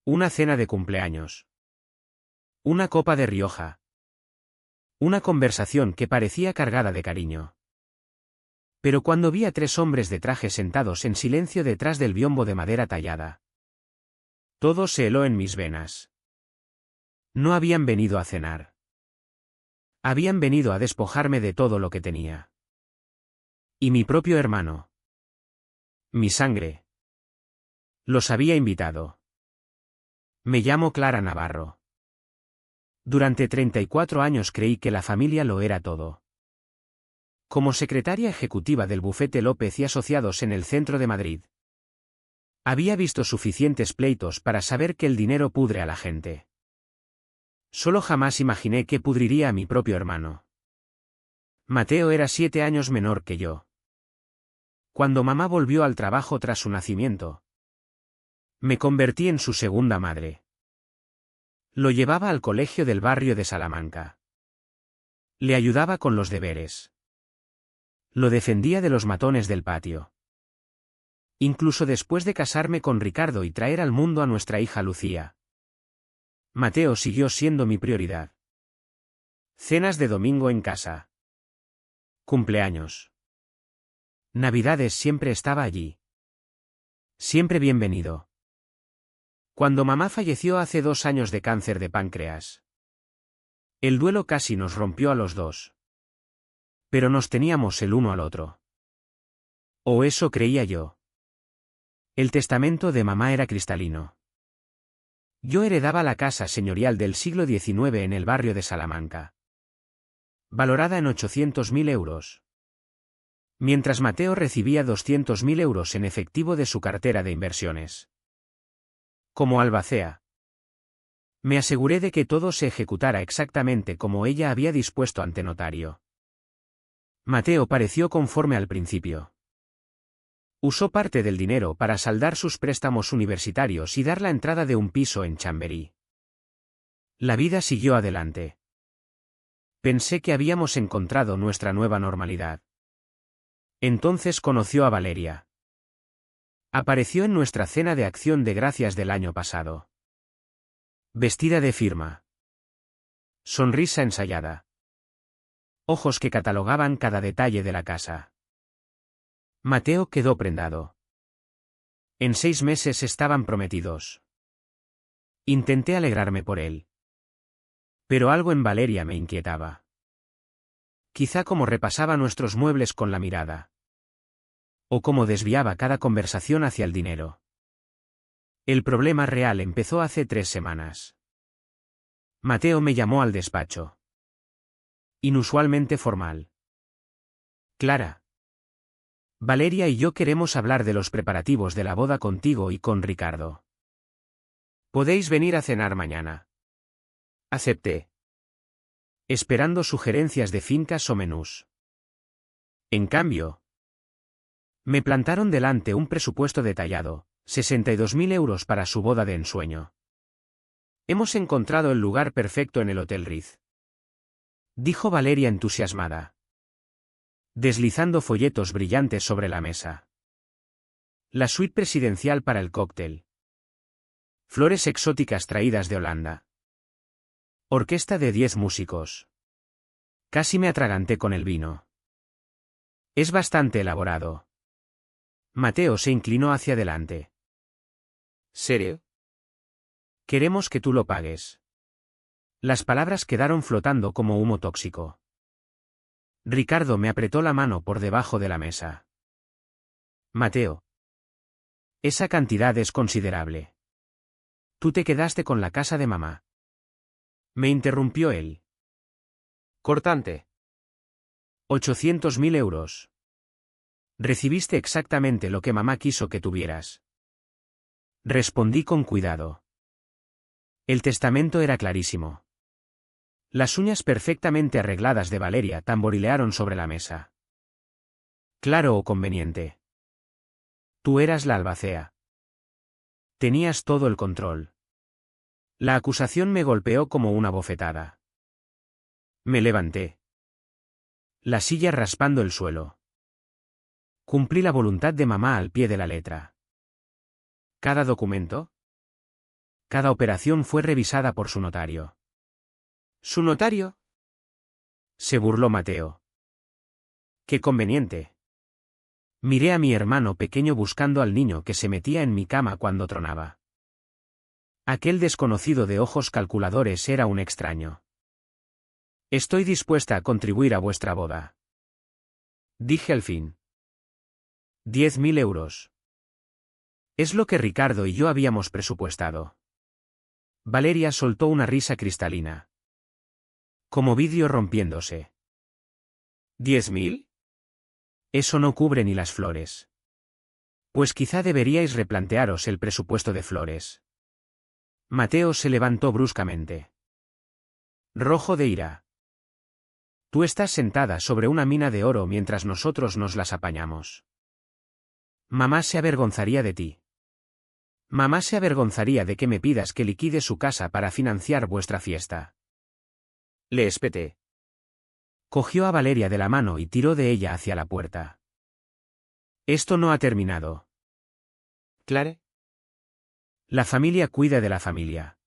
Una cena de cumpleaños. Una copa de Rioja. Una conversación que parecía cargada de cariño. Pero cuando vi a 3 hombres de traje sentados en silencio detrás del biombo de madera tallada, todo se heló en mis venas. No habían venido a cenar. Habían venido a despojarme de todo lo que tenía. Y mi propio hermano. Mi sangre. Los había invitado. Me llamo Clara Navarro. Durante 34 años creí que la familia lo era todo. Como secretaria ejecutiva del bufete López y Asociados en el centro de Madrid, había visto suficientes pleitos para saber que el dinero pudre a la gente. Solo jamás imaginé que pudriría a mi propio hermano. Mateo era 7 años menor que yo. Cuando mamá volvió al trabajo tras su nacimiento, me convertí en su segunda madre. Lo llevaba al colegio del barrio de Salamanca. Le ayudaba con los deberes. Lo defendía de los matones del patio. Incluso después de casarme con Ricardo y traer al mundo a nuestra hija Lucía, Mateo siguió siendo mi prioridad. Cenas de domingo en casa. Cumpleaños. Navidades siempre estaba allí. Siempre bienvenido. Cuando mamá falleció hace 2 años de cáncer de páncreas, el duelo casi nos rompió a los dos. Pero nos teníamos el uno al otro. O eso creía yo. El testamento de mamá era cristalino. Yo heredaba la casa señorial del siglo XIX en el barrio de Salamanca, valorada en 800.000 euros. Mientras Mateo recibía 200.000 euros en efectivo de su cartera de inversiones. Como albacea, me aseguré de que todo se ejecutara exactamente como ella había dispuesto ante notario. Mateo pareció conforme al principio. Usó parte del dinero para saldar sus préstamos universitarios y dar la entrada de un piso en Chamberí. La vida siguió adelante. Pensé que habíamos encontrado nuestra nueva normalidad. Entonces conoció a Valeria. Apareció en nuestra cena de acción de gracias del año pasado. Vestida de firma. Sonrisa ensayada. Ojos que catalogaban cada detalle de la casa. Mateo quedó prendado. En 6 meses estaban prometidos. Intenté alegrarme por él. Pero algo en Valeria me inquietaba. Quizá como repasaba nuestros muebles con la mirada. O cómo desviaba cada conversación hacia el dinero. El problema real empezó hace 3 semanas. Mateo me llamó al despacho. Inusualmente formal. Clara. Valeria y yo queremos hablar de los preparativos de la boda contigo y con Ricardo. ¿Podéis venir a cenar mañana? Acepté. Esperando sugerencias de fincas o menús. En cambio, me plantaron delante un presupuesto detallado, 62.000 euros para su boda de ensueño. Hemos encontrado el lugar perfecto en el Hotel Riz, dijo Valeria entusiasmada, deslizando folletos brillantes sobre la mesa. La suite presidencial para el cóctel. Flores exóticas traídas de Holanda. Orquesta de 10 músicos. Casi me atraganté con el vino. Es bastante elaborado. Mateo se inclinó hacia adelante. ¿Serio? Queremos que tú lo pagues. Las palabras quedaron flotando como humo tóxico. Ricardo me apretó la mano por debajo de la mesa. Mateo. Esa cantidad es considerable. Tú te quedaste con la casa de mamá. Me interrumpió él. Cortante. 800.000 euros. Recibiste exactamente lo que mamá quiso que tuvieras. Respondí con cuidado. El testamento era clarísimo. Las uñas perfectamente arregladas de Valeria tamborilearon sobre la mesa. Claro o conveniente. Tú eras la albacea. Tenías todo el control. La acusación me golpeó como una bofetada. Me levanté. La silla raspando el suelo. Cumplí la voluntad de mamá al pie de la letra. ¿Cada documento? Cada operación fue revisada por su notario. ¿Su notario? Se burló Mateo. ¡Qué conveniente! Miré a mi hermano pequeño buscando al niño que se metía en mi cama cuando tronaba. Aquel desconocido de ojos calculadores era un extraño. Estoy dispuesta a contribuir a vuestra boda. Dije al fin. 10.000 euros. Es lo que Ricardo y yo habíamos presupuestado. Valeria soltó una risa cristalina. Como vidrio rompiéndose. ¿10.000? Eso no cubre ni las flores. Pues quizá deberíais replantearos el presupuesto de flores. Mateo se levantó bruscamente. Rojo de ira. Tú estás sentada sobre una mina de oro mientras nosotros nos las apañamos. Mamá se avergonzaría de ti. Mamá se avergonzaría de que me pidas que liquide su casa para financiar vuestra fiesta. Le espeté. Cogió a Valeria de la mano y tiró de ella hacia la puerta. Esto no ha terminado. ¿Clare? La familia cuida de la familia.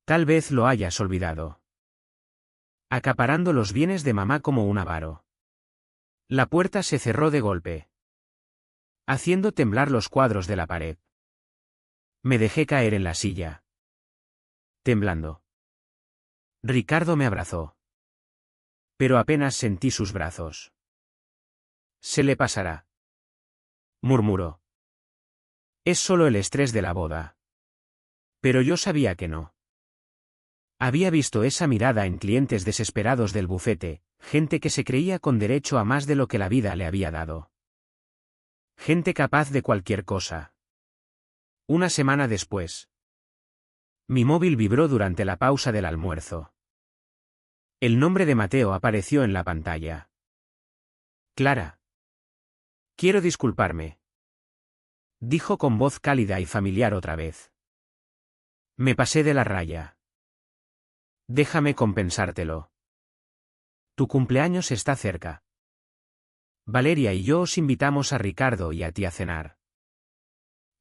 Tal vez lo hayas olvidado. Acaparando los bienes de mamá como un avaro. La puerta se cerró de golpe, haciendo temblar los cuadros de la pared. Me dejé caer en la silla, temblando. Ricardo me abrazó. Pero apenas sentí sus brazos. Se le pasará, murmuró. Es solo el estrés de la boda. Pero yo sabía que no. Había visto esa mirada en clientes desesperados del bufete, gente que se creía con derecho a más de lo que la vida le había dado. Gente capaz de cualquier cosa. Una semana después. Mi móvil vibró durante la pausa del almuerzo. El nombre de Mateo apareció en la pantalla. Clara. Quiero disculparme. Dijo con voz cálida y familiar otra vez. Me pasé de la raya. Déjame compensártelo. Tu cumpleaños está cerca. Valeria y yo os invitamos a Ricardo y a ti a cenar.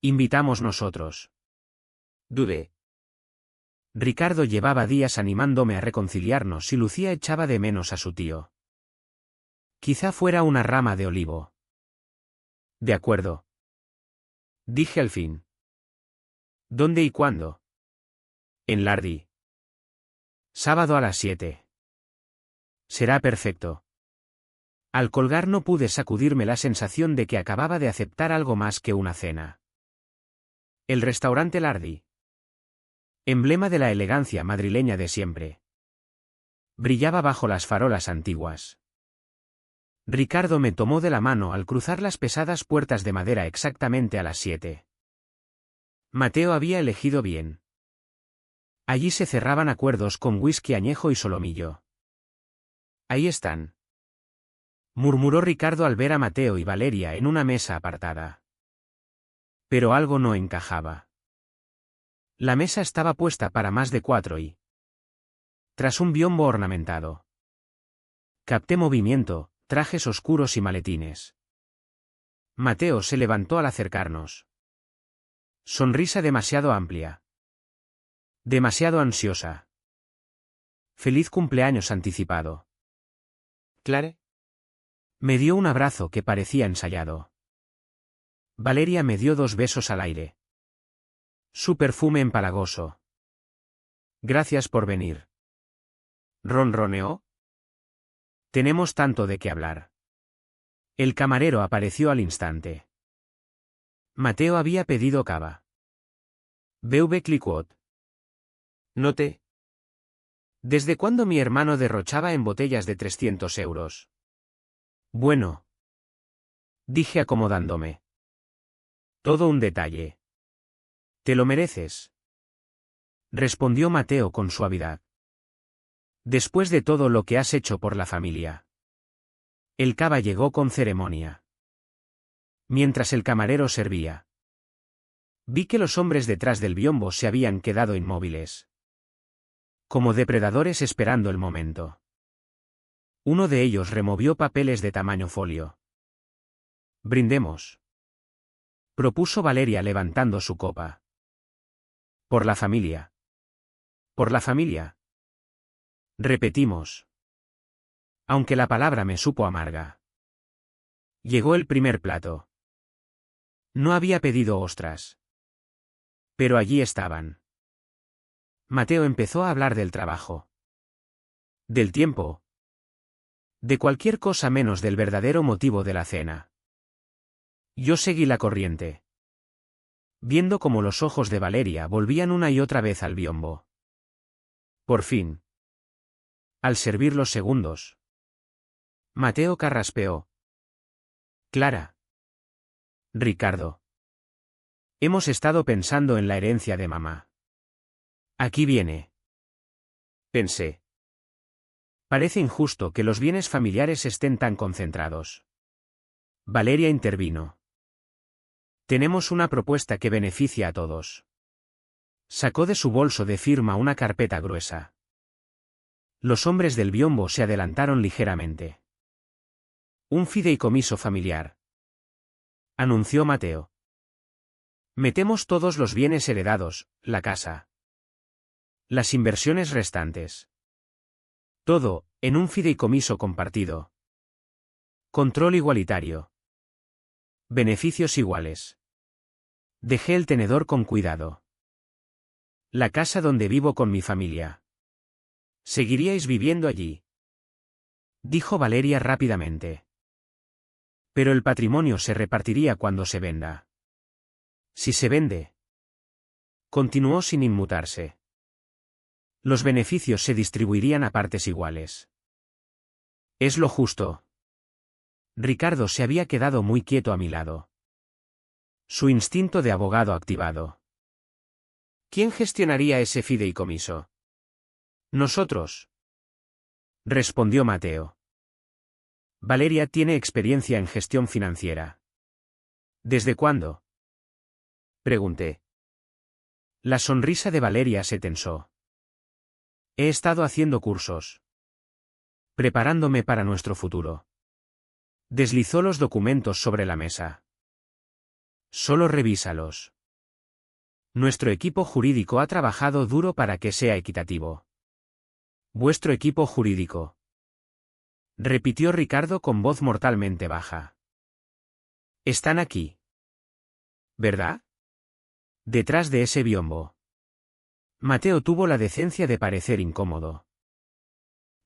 Invitamos nosotros. Dudé. Ricardo llevaba días animándome a reconciliarnos y Lucía echaba de menos a su tío. Quizá fuera una rama de olivo. De acuerdo. Dije al fin. ¿Dónde y cuándo? En Lardy. Sábado a las 7. Será perfecto. Al colgar no pude sacudirme la sensación de que acababa de aceptar algo más que una cena. El restaurante Lardy. Emblema de la elegancia madrileña de siempre. Brillaba bajo las farolas antiguas. Ricardo me tomó de la mano al cruzar las pesadas puertas de madera exactamente a las 7. Mateo había elegido bien. Allí se cerraban acuerdos con whisky añejo y solomillo. Ahí están. Murmuró Ricardo al ver a Mateo y Valeria en una mesa apartada. Pero algo no encajaba. La mesa estaba puesta para más de 4 y... Tras un biombo ornamentado. Capté movimiento, trajes oscuros y maletines. Mateo se levantó al acercarnos. Sonrisa demasiado amplia. Demasiado ansiosa. Feliz cumpleaños anticipado. ¿Clare? Me dio un abrazo que parecía ensayado. Valeria me dio 2 besos al aire. Su perfume empalagoso. Gracias por venir. ¿Ronroneó? Tenemos tanto de qué hablar. El camarero apareció al instante. Mateo había pedido cava. Beuve Cliquot. Noté. ¿Desde cuándo mi hermano derrochaba en botellas de 300 euros? Bueno. Dije acomodándome. Todo un detalle. Te lo mereces. Respondió Mateo con suavidad. Después de todo lo que has hecho por la familia. El cava llegó con ceremonia. Mientras el camarero servía. Vi que los hombres detrás del biombo se habían quedado inmóviles. Como depredadores esperando el momento. Uno de ellos removió papeles de tamaño folio. Brindemos. Propuso Valeria levantando su copa. Por la familia. Por la familia. Repetimos. Aunque la palabra me supo amarga. Llegó el primer plato. No había pedido ostras. Pero allí estaban. Mateo empezó a hablar del trabajo. Del tiempo. De cualquier cosa menos del verdadero motivo de la cena. Yo seguí la corriente. Viendo cómo los ojos de Valeria volvían una y otra vez al biombo. Por fin. Al servir los segundos. Mateo carraspeó. Clara. Ricardo. Hemos estado pensando en la herencia de mamá. Aquí viene. Pensé. Parece injusto que los bienes familiares estén tan concentrados. Valeria intervino. Tenemos una propuesta que beneficia a todos. Sacó de su bolso de firma una carpeta gruesa. Los hombres del biombo se adelantaron ligeramente. Un fideicomiso familiar. Anunció Mateo. Metemos todos los bienes heredados, la casa. Las inversiones restantes. Todo, en un fideicomiso compartido. Control igualitario. Beneficios iguales. Dejé el tenedor con cuidado. La casa donde vivo con mi familia. ¿Seguiríais viviendo allí? Dijo Valeria rápidamente. Pero el patrimonio se repartiría cuando se venda. Si se vende. Continuó sin inmutarse. Los beneficios se distribuirían a partes iguales. Es lo justo. Ricardo se había quedado muy quieto a mi lado. Su instinto de abogado activado. ¿Quién gestionaría ese fideicomiso? Nosotros. Respondió Mateo. Valeria tiene experiencia en gestión financiera. ¿Desde cuándo? Pregunté. La sonrisa de Valeria se tensó. He estado haciendo cursos. Preparándome para nuestro futuro. Deslizó los documentos sobre la mesa. Solo revísalos. Nuestro equipo jurídico ha trabajado duro para que sea equitativo. Vuestro equipo jurídico. Repitió Ricardo con voz mortalmente baja. Están aquí. ¿Verdad? Detrás de ese biombo. Mateo tuvo la decencia de parecer incómodo.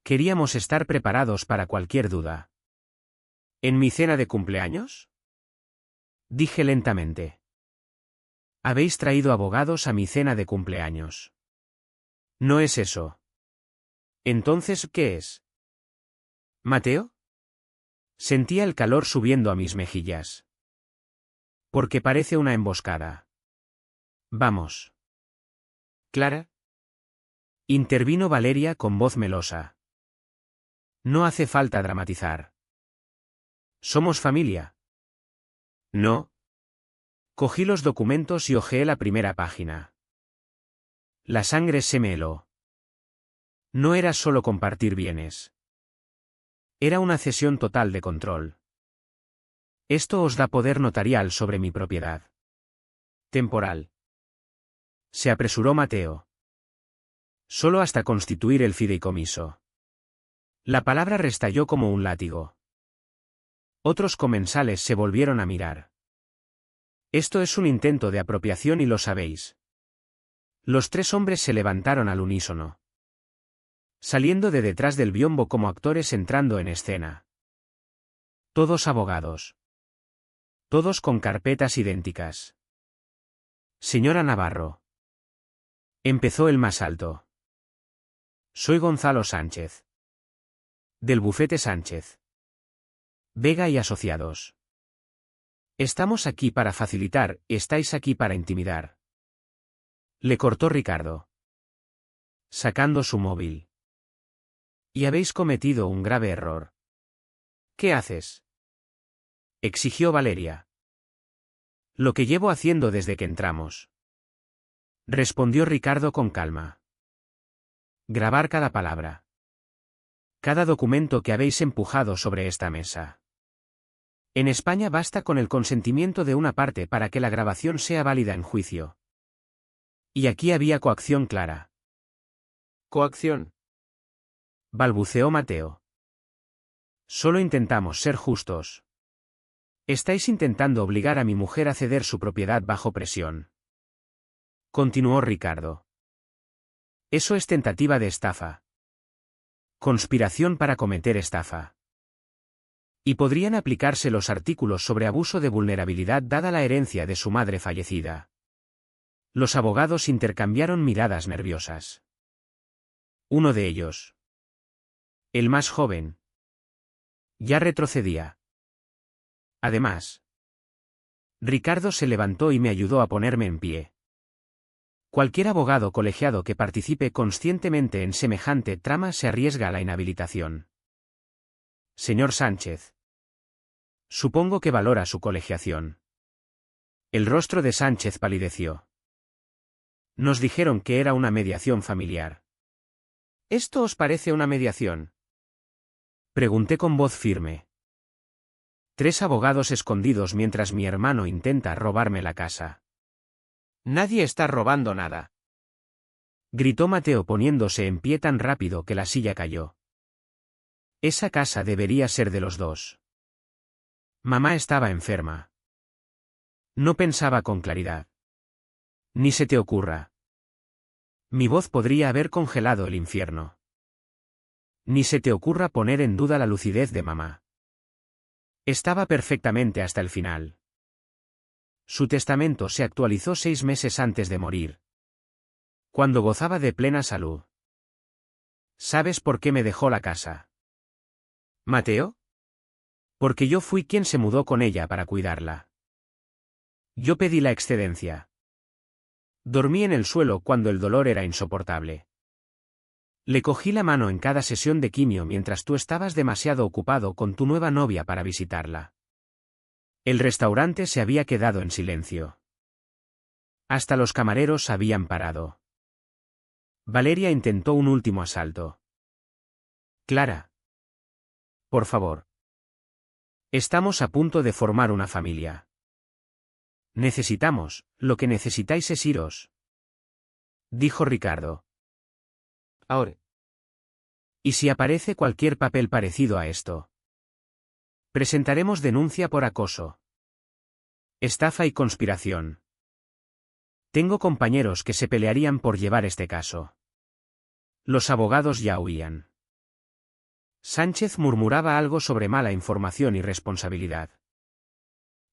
Queríamos estar preparados para cualquier duda. ¿En mi cena de cumpleaños? Dije lentamente. Habéis traído abogados a mi cena de cumpleaños. No es eso. Entonces, ¿qué es? ¿Mateo? Sentía el calor subiendo a mis mejillas. Porque parece una emboscada. Vamos. ¿Clara? Intervino Valeria con voz melosa. No hace falta dramatizar. Somos familia. No. Cogí los documentos y hojeé la primera página. La sangre se me heló. No era solo compartir bienes. Era una cesión total de control. Esto os da poder notarial sobre mi propiedad. Temporal. Se apresuró Mateo. Solo hasta constituir el fideicomiso. La palabra restalló como un látigo. Otros comensales se volvieron a mirar. Esto es un intento de apropiación y lo sabéis. Los tres hombres se levantaron al unísono. Saliendo de detrás del biombo como actores entrando en escena. Todos abogados. Todos con carpetas idénticas. Señora Navarro. Empezó el más alto. Soy Gonzalo Sánchez. Del bufete Sánchez. Vega y Asociados. Estamos aquí para facilitar, estáis aquí para intimidar. Le cortó Ricardo. Sacando su móvil. Y habéis cometido un grave error. ¿Qué haces? Exigió Valeria. Lo que llevo haciendo desde que entramos. Respondió Ricardo con calma. Grabar cada palabra. Cada documento que habéis empujado sobre esta mesa. En España basta con el consentimiento de una parte para que la grabación sea válida en juicio. Y aquí había coacción clara. Coacción. Balbuceó Mateo. Solo intentamos ser justos. Estáis intentando obligar a mi mujer a ceder su propiedad bajo presión. Continuó Ricardo. Eso es tentativa de estafa. Conspiración para cometer estafa. Y podrían aplicarse los artículos sobre abuso de vulnerabilidad dada la herencia de su madre fallecida. Los abogados intercambiaron miradas nerviosas. Uno de ellos, el más joven, ya retrocedía. Además, Ricardo se levantó y me ayudó a ponerme en pie. Cualquier abogado colegiado que participe conscientemente en semejante trama se arriesga a la inhabilitación. Señor Sánchez. Supongo que valora su colegiación. El rostro de Sánchez palideció. Nos dijeron que era una mediación familiar. ¿Esto os parece una mediación? Pregunté con voz firme. 3 abogados escondidos mientras mi hermano intenta robarme la casa. Nadie está robando nada. Gritó Mateo poniéndose en pie tan rápido que la silla cayó. Esa casa debería ser de los dos. Mamá estaba enferma. No pensaba con claridad. Ni se te ocurra. Mi voz podría haber congelado el infierno. Ni se te ocurra poner en duda la lucidez de mamá. Estaba perfectamente hasta el final. Su testamento se actualizó 6 meses antes de morir, cuando gozaba de plena salud. ¿Sabes por qué me dejó la casa? ¿Mateo? Porque yo fui quien se mudó con ella para cuidarla. Yo pedí la excedencia. Dormí en el suelo cuando el dolor era insoportable. Le cogí la mano en cada sesión de quimio mientras tú estabas demasiado ocupado con tu nueva novia para visitarla. El restaurante se había quedado en silencio. Hasta los camareros habían parado. Valeria intentó un último asalto. Clara. Por favor. Estamos a punto de formar una familia. Lo que necesitáis es iros. Dijo Ricardo. Ahora. ¿Y si aparece cualquier papel parecido a esto? Presentaremos denuncia por acoso, estafa y conspiración. Tengo compañeros que se pelearían por llevar este caso. Los abogados ya huían. Sánchez murmuraba algo sobre mala información y responsabilidad.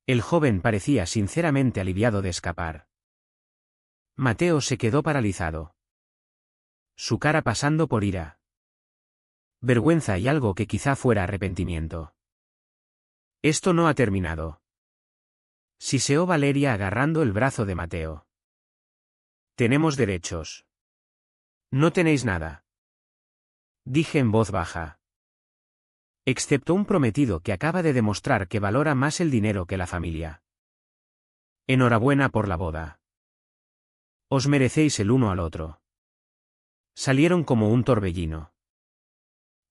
El joven parecía sinceramente aliviado de escapar. Mateo se quedó paralizado. Su cara pasando por ira, vergüenza y algo que quizá fuera arrepentimiento. Esto no ha terminado. Siseó Valeria agarrando el brazo de Mateo. Tenemos derechos. No tenéis nada. Dije en voz baja. Excepto un prometido que acaba de demostrar que valora más el dinero que la familia. Enhorabuena por la boda. Os merecéis el uno al otro. Salieron como un torbellino,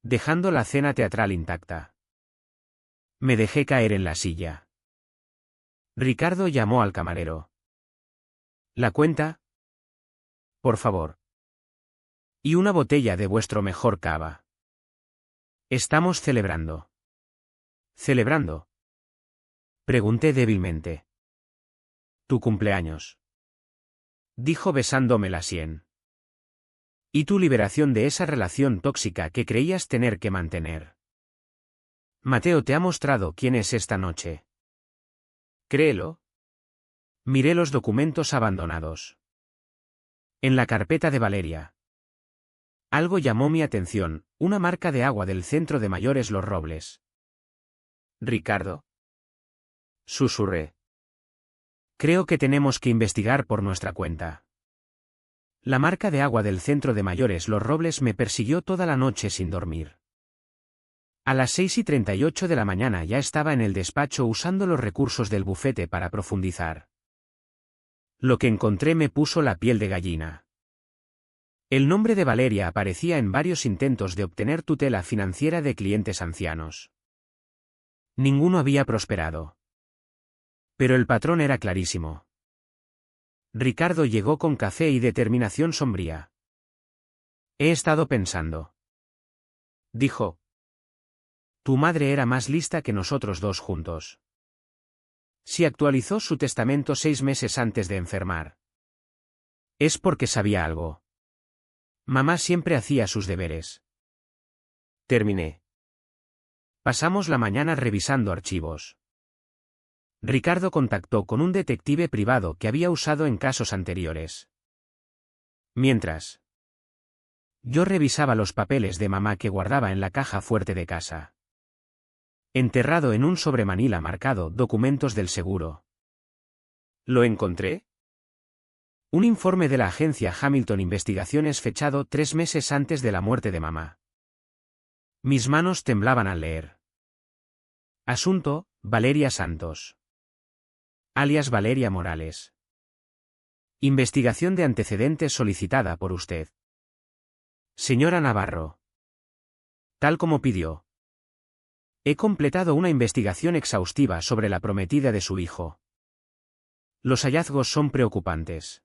dejando la cena teatral intacta. Me dejé caer en la silla. Ricardo llamó al camarero. ¿La cuenta? Por favor. Y una botella de vuestro mejor cava. Estamos celebrando. ¿Celebrando? Pregunté débilmente. Tu cumpleaños. Dijo besándome la sien. Y tu liberación de esa relación tóxica que creías tener que mantener. Mateo te ha mostrado quién es esta noche. Créelo. Miré los documentos abandonados. En la carpeta de Valeria. Algo llamó mi atención, una marca de agua del centro de mayores Los Robles. Ricardo. Susurré. Creo que tenemos que investigar por nuestra cuenta. La marca de agua del centro de mayores Los Robles me persiguió toda la noche sin dormir. A las 6:38 de la mañana ya estaba en el despacho usando los recursos del bufete para profundizar. Lo que encontré me puso la piel de gallina. El nombre de Valeria aparecía en varios intentos de obtener tutela financiera de clientes ancianos. Ninguno había prosperado. Pero el patrón era clarísimo. Ricardo llegó con café y determinación sombría. He estado pensando. Dijo. Tu madre era más lista que nosotros dos juntos. Si actualizó su testamento 6 meses antes de enfermar, es porque sabía algo. Mamá siempre hacía sus deberes. Terminé. Pasamos la mañana revisando archivos. Ricardo contactó con un detective privado que había usado en casos anteriores. Mientras, yo revisaba los papeles de mamá que guardaba en la caja fuerte de casa. Enterrado en un sobremanila marcado documentos del seguro. ¿Lo encontré? Un informe de la agencia Hamilton Investigaciones fechado 3 meses antes de la muerte de mamá. Mis manos temblaban al leer. Asunto, Valeria Santos. Alias Valeria Morales. Investigación de antecedentes solicitada por usted. Señora Navarro. Tal como pidió. He completado una investigación exhaustiva sobre la prometida de su hijo. Los hallazgos son preocupantes.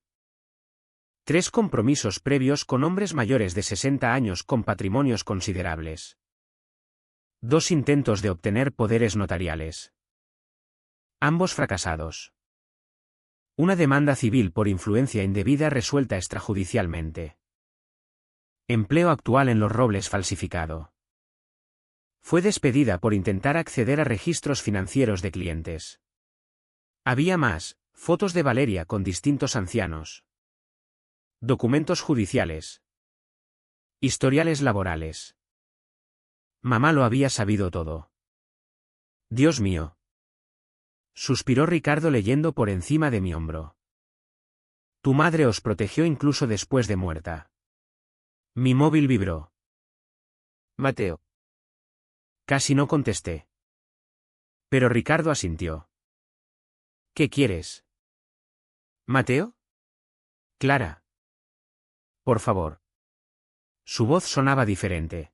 3 compromisos previos con hombres mayores de 60 años con patrimonios considerables. 2 intentos de obtener poderes notariales. Ambos fracasados. Una demanda civil por influencia indebida resuelta extrajudicialmente. Empleo actual en Los Robles falsificado. Fue despedida por intentar acceder a registros financieros de clientes. Había más, fotos de Valeria con distintos ancianos. Documentos judiciales. Historiales laborales. Mamá lo había sabido todo. Dios mío. Suspiró Ricardo leyendo por encima de mi hombro. Tu madre os protegió incluso después de muerta. Mi móvil vibró. Mateo. Casi no contesté. Pero Ricardo asintió. ¿Qué quieres? ¿Mateo? Clara. Por favor. Su voz sonaba diferente.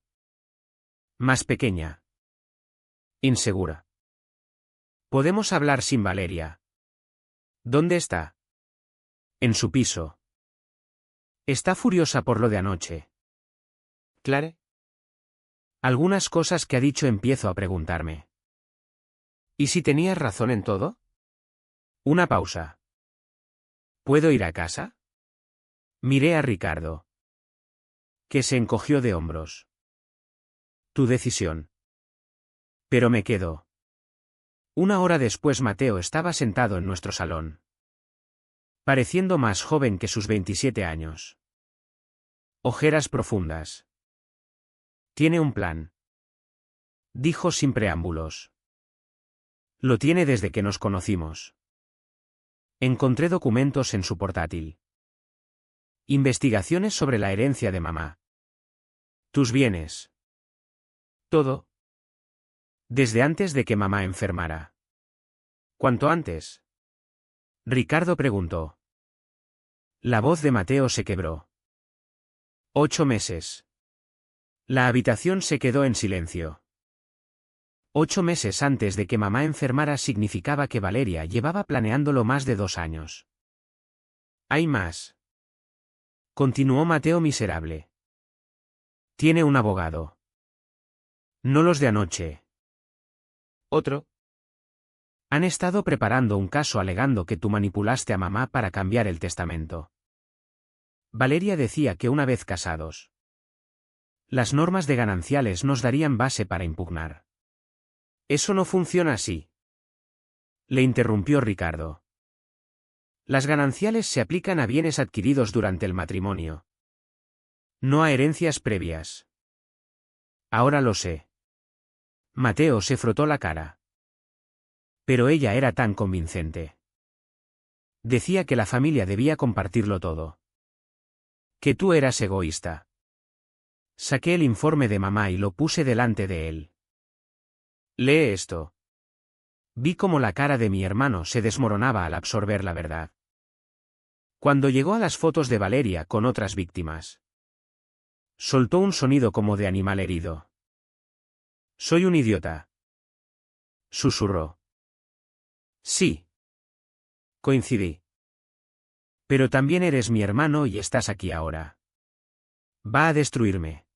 Más pequeña. Insegura. Podemos hablar sin Valeria. ¿Dónde está? En su piso. Está furiosa por lo de anoche. ¿Clare? Algunas cosas que ha dicho empiezo a preguntarme. ¿Y si tenías razón en todo? Una pausa. ¿Puedo ir a casa? Miré a Ricardo. Que se encogió de hombros. Tu decisión. Pero me quedo. 1 hora después Mateo estaba sentado en nuestro salón. Pareciendo más joven que sus 27 años. Ojeras profundas. Tiene un plan. Dijo sin preámbulos. Lo tiene desde que nos conocimos. Encontré documentos en su portátil. Investigaciones sobre la herencia de mamá. Tus bienes. Todo. Desde antes de que mamá enfermara. ¿Cuánto antes? Ricardo preguntó. La voz de Mateo se quebró. 8 meses. La habitación se quedó en silencio. 8 meses antes de que mamá enfermara significaba que Valeria llevaba planeándolo más de 2 años. Hay más. Continuó Mateo miserable. Tiene un abogado. No los de anoche. ¿Otro? Han estado preparando un caso alegando que tú manipulaste a mamá para cambiar el testamento. Valeria decía que una vez casados, las normas de gananciales nos darían base para impugnar. Eso no funciona así. Le interrumpió Ricardo. Las gananciales se aplican a bienes adquiridos durante el matrimonio. No a herencias previas. Ahora lo sé. Mateo se frotó la cara. Pero ella era tan convincente. Decía que la familia debía compartirlo todo. Que tú eras egoísta. Saqué el informe de mamá y lo puse delante de él. Lee esto. Vi cómo la cara de mi hermano se desmoronaba al absorber la verdad. Cuando llegó a las fotos de Valeria con otras víctimas, soltó un sonido como de animal herido. Soy un idiota. Susurró. Sí. Coincidí. Pero también eres mi hermano y estás aquí ahora. Va a destruirme,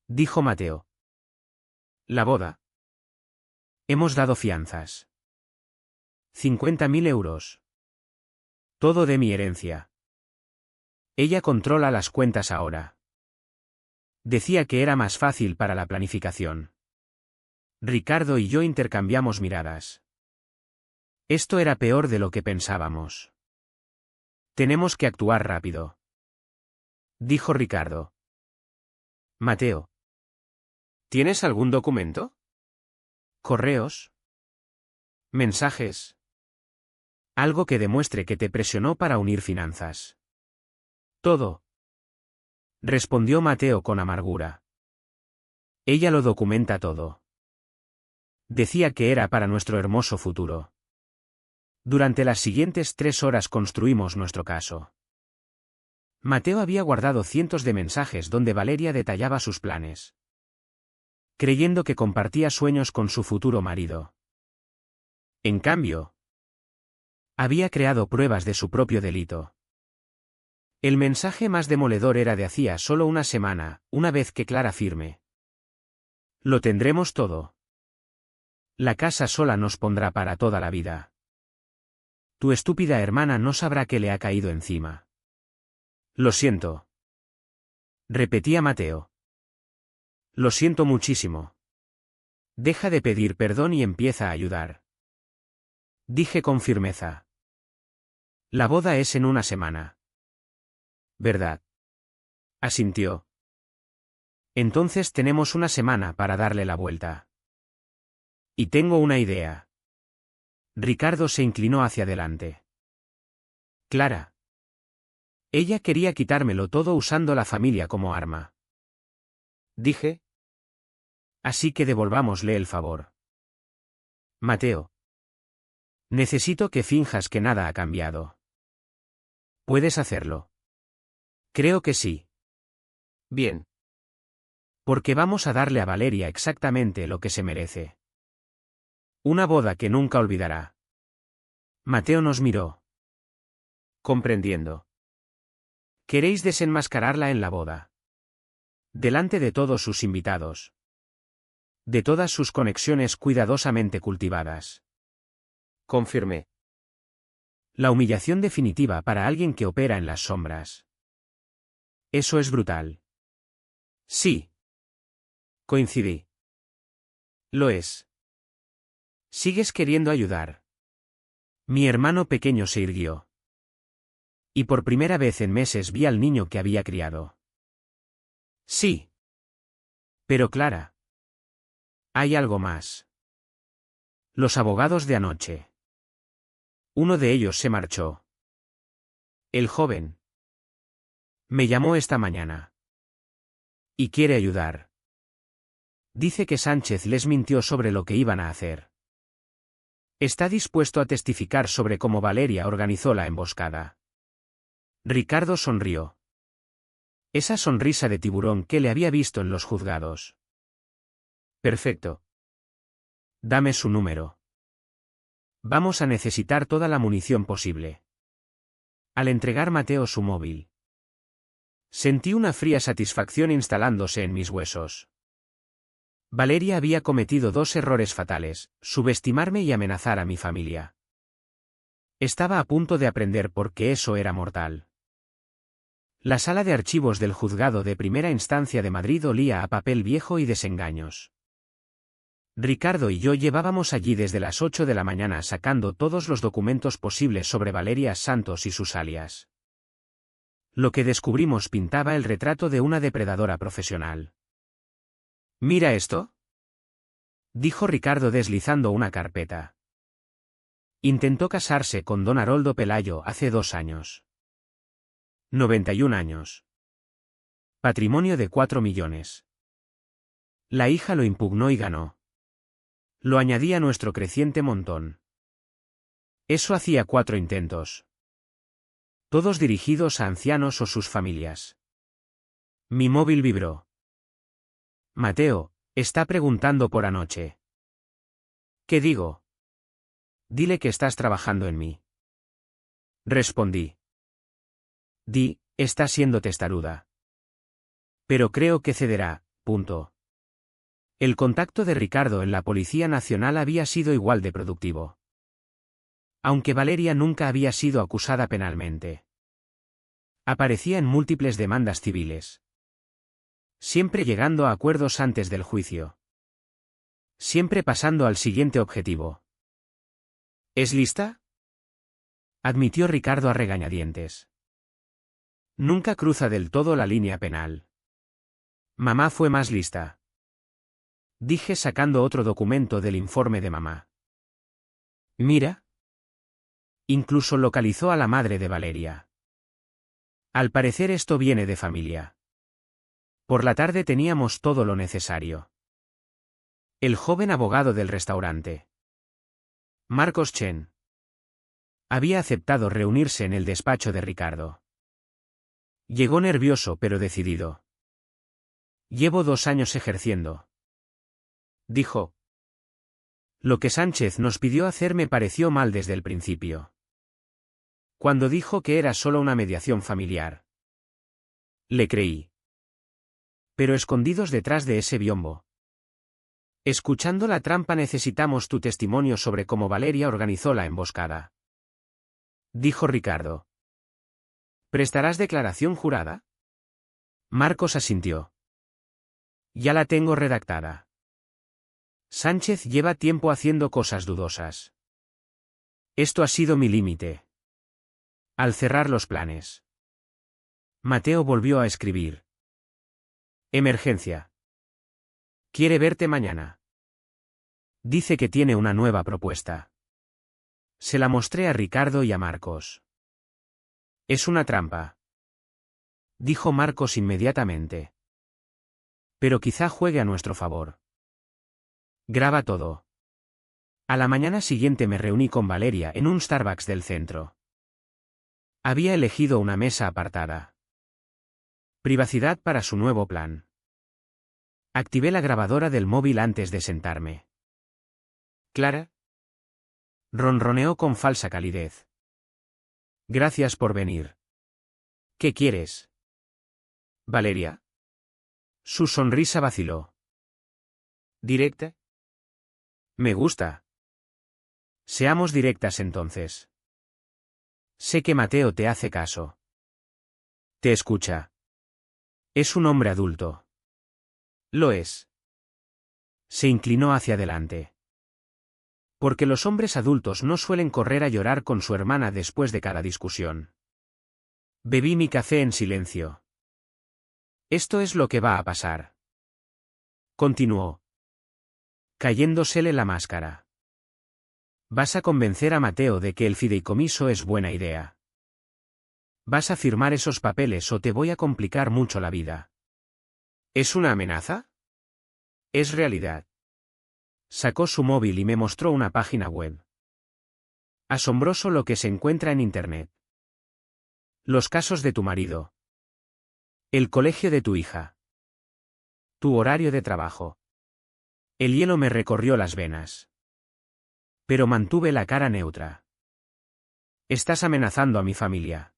dijo Mateo. La boda. Hemos dado fianzas. 50.000 euros. Todo de mi herencia. Ella controla las cuentas ahora. Decía que era más fácil para la planificación. Ricardo y yo intercambiamos miradas. Esto era peor de lo que pensábamos. Tenemos que actuar rápido, dijo Ricardo. Mateo. ¿Tienes algún documento? ¿Correos? ¿Mensajes? Algo que demuestre que te presionó para unir finanzas. Todo, respondió Mateo con amargura. Ella lo documenta todo. Decía que era para nuestro hermoso futuro. Durante las siguientes 3 horas construimos nuestro caso. Mateo había guardado cientos de mensajes donde Valeria detallaba sus planes, creyendo que compartía sueños con su futuro marido. En cambio, había creado pruebas de su propio delito. El mensaje más demoledor era de hacía solo una semana, una vez que Clara firme. Lo tendremos todo. La casa sola nos pondrá para toda la vida. Tu estúpida hermana no sabrá que le ha caído encima. Lo siento, repetía Mateo. Lo siento muchísimo. Deja de pedir perdón y empieza a ayudar. Dije con firmeza. La boda es en una semana. ¿Verdad? Asintió. Entonces tenemos una semana para darle la vuelta. Y tengo una idea. Ricardo se inclinó hacia adelante. Clara. Ella quería quitármelo todo usando la familia como arma. Dije. Así que devolvámosle el favor. Mateo. Necesito que finjas que nada ha cambiado. ¿Puedes hacerlo? Creo que sí. Bien. Porque vamos a darle a Valeria exactamente lo que se merece. Una boda que nunca olvidará. Mateo nos miró. Comprendiendo. ¿Queréis desenmascararla en la boda? Delante de todos sus invitados. De todas sus conexiones cuidadosamente cultivadas. Confirmé. La humillación definitiva para alguien que opera en las sombras. Eso es brutal. Sí. Coincidí. Lo es. Sigues queriendo ayudar. Mi hermano pequeño se irguió. Y por primera vez en meses vi al niño que había criado. Sí. Pero Clara. Hay algo más. Los abogados de anoche. Uno de ellos se marchó. El joven. Me llamó esta mañana. Y quiere ayudar. Dice que Sánchez les mintió sobre lo que iban a hacer. Está dispuesto a testificar sobre cómo Valeria organizó la emboscada. Ricardo sonrió. Esa sonrisa de tiburón que le había visto en los juzgados. Perfecto. Dame su número. Vamos a necesitar toda la munición posible. Al entregar Mateo su móvil, sentí una fría satisfacción instalándose en mis huesos. Valeria había cometido 2 errores fatales: subestimarme y amenazar a mi familia. Estaba a punto de aprender por qué eso era mortal. La sala de archivos del juzgado de primera instancia de Madrid olía a papel viejo y desengaños. Ricardo y yo llevábamos allí desde las 8 de la mañana sacando todos los documentos posibles sobre Valeria Santos y sus alias. Lo que descubrimos pintaba el retrato de una depredadora profesional. «¿Mira esto?», dijo Ricardo deslizando una carpeta. Intentó casarse con don Haroldo Pelayo hace 2 años. 91 años. Patrimonio de 4 millones. La hija lo impugnó y ganó. Lo añadí a nuestro creciente montón. Eso hacía 4 intentos. Todos dirigidos a ancianos o sus familias. Mi móvil vibró. Mateo, está preguntando por anoche. ¿Qué digo? Dile que estás trabajando en mí. Respondí. está siendo testaruda. Pero creo que cederá, punto. El contacto de Ricardo en la Policía Nacional había sido igual de productivo. Aunque Valeria nunca había sido acusada penalmente. Aparecía en múltiples demandas civiles. Siempre llegando a acuerdos antes del juicio. Siempre pasando al siguiente objetivo. ¿Es lista?, admitió Ricardo a regañadientes. Nunca cruza del todo la línea penal. Mamá fue más lista. Dije sacando otro documento del informe de mamá. Mira. Incluso localizó a la madre de Valeria. Al parecer esto viene de familia. Por la tarde teníamos todo lo necesario. El joven abogado del restaurante, Marcos Chen, había aceptado reunirse en el despacho de Ricardo. Llegó nervioso pero decidido. Llevo 2 años ejerciendo, dijo. Lo que Sánchez nos pidió hacer me pareció mal desde el principio. Cuando dijo que era solo una mediación familiar, le creí. Pero escondidos detrás de ese biombo. Escuchando la trampa necesitamos tu testimonio sobre cómo Valeria organizó la emboscada, dijo Ricardo. ¿Prestarás declaración jurada? Marcos asintió. Ya la tengo redactada. Sánchez lleva tiempo haciendo cosas dudosas. Esto ha sido mi límite. Al cerrar los planes, Mateo volvió a escribir. Emergencia. Quiere verte mañana. Dice que tiene una nueva propuesta. Se la mostré a Ricardo y a Marcos. Es una trampa, dijo Marcos inmediatamente. Pero quizá juegue a nuestro favor. Graba todo. A la mañana siguiente me reuní con Valeria en un Starbucks del centro. Había elegido una mesa apartada. Privacidad para su nuevo plan. Activé la grabadora del móvil antes de sentarme. ¿Clara? Ronroneó con falsa calidez. Gracias por venir. ¿Qué quieres? ¿Valeria? Su sonrisa vaciló. ¿Directa? Me gusta. Seamos directas entonces. Sé que Mateo te hace caso. Te escucha. Es un hombre adulto. Lo es. Se inclinó hacia adelante. Porque los hombres adultos no suelen correr a llorar con su hermana después de cada discusión. Bebí mi café en silencio. Esto es lo que va a pasar. Continuó, cayéndosele la máscara. Vas a convencer a Mateo de que el fideicomiso es buena idea. Vas a firmar esos papeles o te voy a complicar mucho la vida. ¿Es una amenaza? Es realidad. Sacó su móvil y me mostró una página web. Asombroso lo que se encuentra en Internet. Los casos de tu marido. El colegio de tu hija. Tu horario de trabajo. El hielo me recorrió las venas. Pero mantuve la cara neutra. Estás amenazando a mi familia.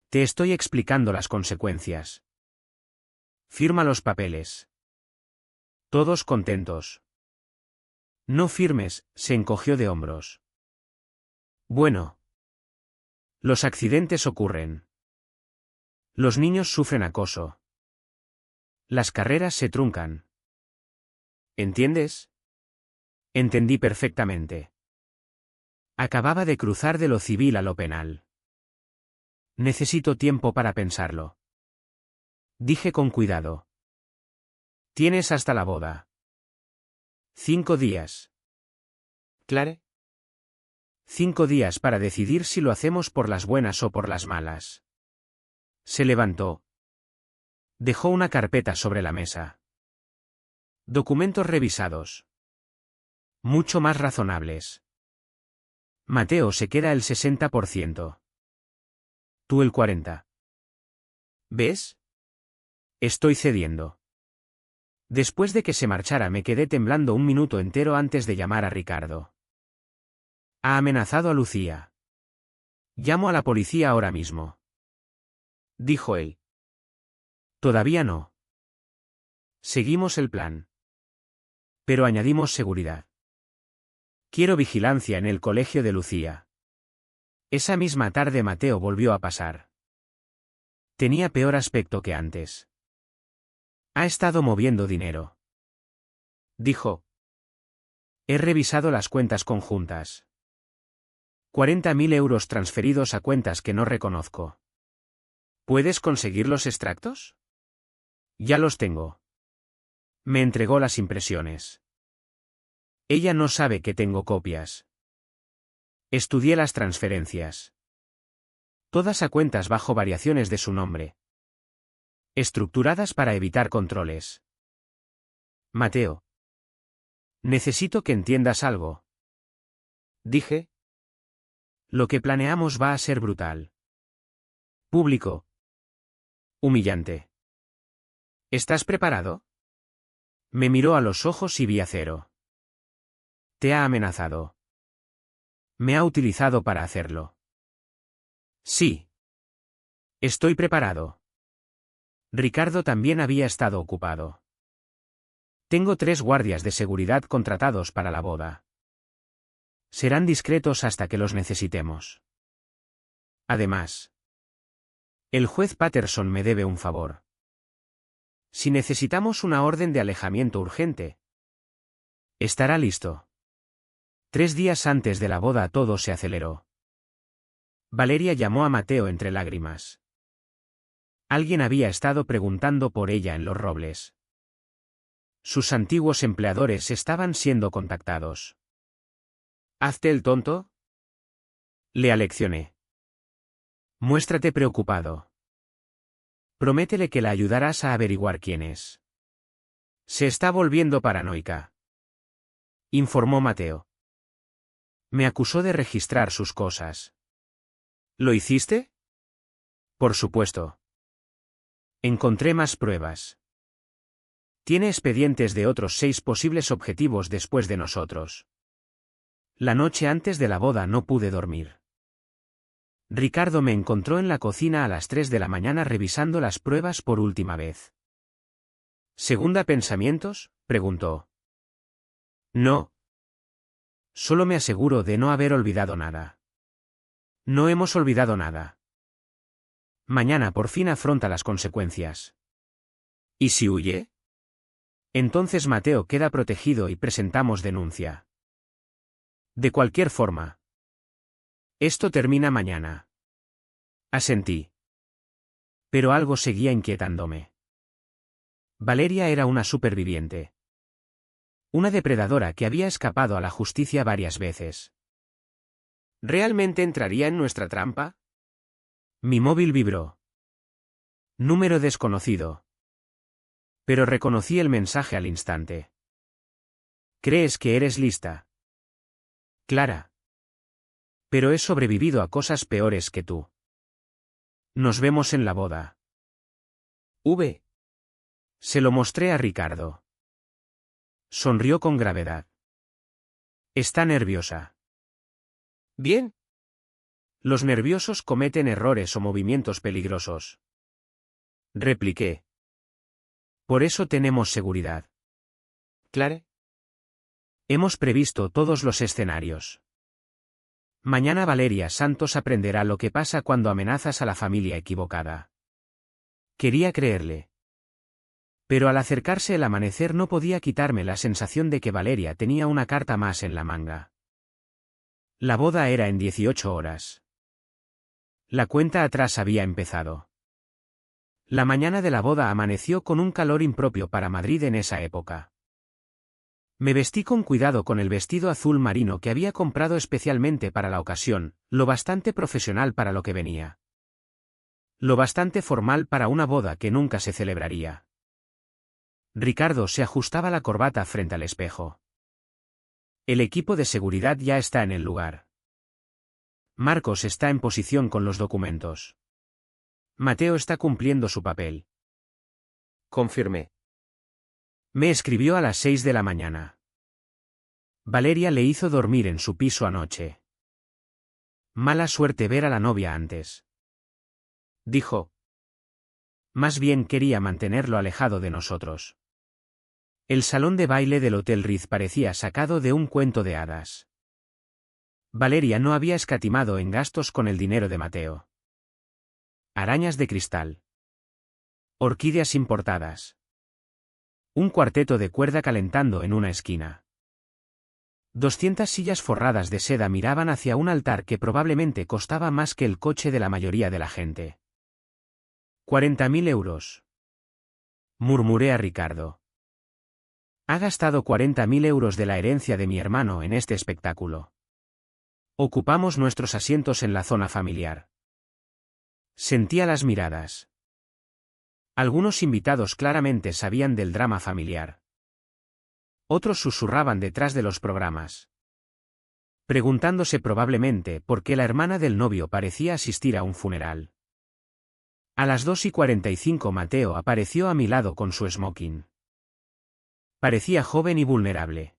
Te estoy explicando las consecuencias. Firma los papeles. Todos contentos. No firmes, se encogió de hombros. Bueno. Los accidentes ocurren. Los niños sufren acoso. Las carreras se truncan. ¿Entiendes? Entendí perfectamente. Acababa de cruzar de lo civil a lo penal. Necesito tiempo para pensarlo. Dije con cuidado. Tienes hasta la boda. 5 días. ¿Claro? 5 días para decidir si lo hacemos por las buenas o por las malas. Se levantó. Dejó una carpeta sobre la mesa. Documentos revisados. Mucho más razonables. Mateo se queda el 60%. Tú el 40%. ¿Ves? Estoy cediendo. Después de que se marchara me quedé temblando un minuto entero antes de llamar a Ricardo. Ha amenazado a Lucía. Llamo a la policía ahora mismo. dijo él. Todavía no. Seguimos el plan. Pero añadimos seguridad. Quiero vigilancia en el colegio de Lucía. Esa misma tarde Mateo volvió a pasar. Tenía peor aspecto que antes. Ha estado moviendo dinero. Dijo. He revisado las cuentas conjuntas. 40.000 euros transferidos a cuentas que no reconozco. ¿Puedes conseguir los extractos? Ya los tengo. Me entregó las impresiones. Ella no sabe que tengo copias. Estudié las transferencias. Todas a cuentas bajo variaciones de su nombre. Estructuradas para evitar controles. Mateo. Necesito que entiendas algo. Dije. Lo que planeamos va a ser brutal. Público. Humillante. ¿Estás preparado? Me miró a los ojos y vi acero. Te ha amenazado. Me ha utilizado para hacerlo. Sí. Estoy preparado. Ricardo también había estado ocupado. Tengo 3 guardias de seguridad contratados para la boda. Serán discretos hasta que los necesitemos. Además, el juez Patterson me debe un favor. Si necesitamos una orden de alejamiento urgente, estará listo. 3 días antes de la boda todo se aceleró. Valeria llamó a Mateo entre lágrimas. Alguien había estado preguntando por ella en Los Robles. Sus antiguos empleadores estaban siendo contactados. ¿Hazte el tonto? Le aleccioné. Muéstrate preocupado. Prométele que la ayudarás a averiguar quién es. Se está volviendo paranoica. Informó Mateo. Me acusó de registrar sus cosas. ¿Lo hiciste? Por supuesto. Encontré más pruebas. Tiene expedientes de otros 6 posibles objetivos después de nosotros. La noche antes de la boda no pude dormir. Ricardo me encontró en la cocina a las 3 de la mañana revisando las pruebas por última vez. ¿Segunda pensamientos?, preguntó. No. Solo me aseguro de no haber olvidado nada. No hemos olvidado nada. Mañana por fin afronta las consecuencias. ¿Y si huye? Entonces Mateo queda protegido y presentamos denuncia. De cualquier forma. Esto termina mañana. Asentí. Pero algo seguía inquietándome. Valeria era una superviviente. Una depredadora que había escapado a la justicia varias veces. ¿Realmente entraría en nuestra trampa? Mi móvil vibró. Número desconocido. Pero reconocí el mensaje al instante. ¿Crees que eres lista? Clara. Pero he sobrevivido a cosas peores que tú. Nos vemos en la boda. Se lo mostré a Ricardo. Sonrió con gravedad. Está nerviosa. Bien. Los nerviosos cometen errores o movimientos peligrosos. Repliqué. Por eso tenemos seguridad. Claro. Hemos previsto todos los escenarios. Mañana Valeria Santos aprenderá lo que pasa cuando amenazas a la familia equivocada. Quería creerle. Pero al acercarse el amanecer no podía quitarme la sensación de que Valeria tenía una carta más en la manga. La boda era en 18 horas. La cuenta atrás había empezado. La mañana de la boda amaneció con un calor impropio para Madrid en esa época. Me vestí con cuidado con el vestido azul marino que había comprado especialmente para la ocasión, lo bastante profesional para lo que venía. Lo bastante formal para una boda que nunca se celebraría. Ricardo se ajustaba la corbata frente al espejo. El equipo de seguridad ya está en el lugar. Marcos está en posición con los documentos. Mateo está cumpliendo su papel. Confirmé. Me escribió a las 6 de la mañana. Valeria le hizo dormir en su piso anoche. Mala suerte ver a la novia antes. Dijo. Más bien quería mantenerlo alejado de nosotros. El salón de baile del Hotel Ritz parecía sacado de un cuento de hadas. Valeria no había escatimado en gastos con el dinero de Mateo. Arañas de cristal. Orquídeas importadas. Un cuarteto de cuerda calentando en una esquina. 200 sillas forradas de seda miraban hacia un altar que probablemente costaba más que el coche de la mayoría de la gente. 40.000 euros. Murmuré a Ricardo. Ha gastado 40.000 euros de la herencia de mi hermano en este espectáculo. Ocupamos nuestros asientos en la zona familiar. Sentía las miradas. Algunos invitados claramente sabían del drama familiar. Otros susurraban detrás de los programas, preguntándose probablemente por qué la hermana del novio parecía asistir a un funeral. A las 2:45 Mateo apareció a mi lado con su smoking. Parecía joven y vulnerable.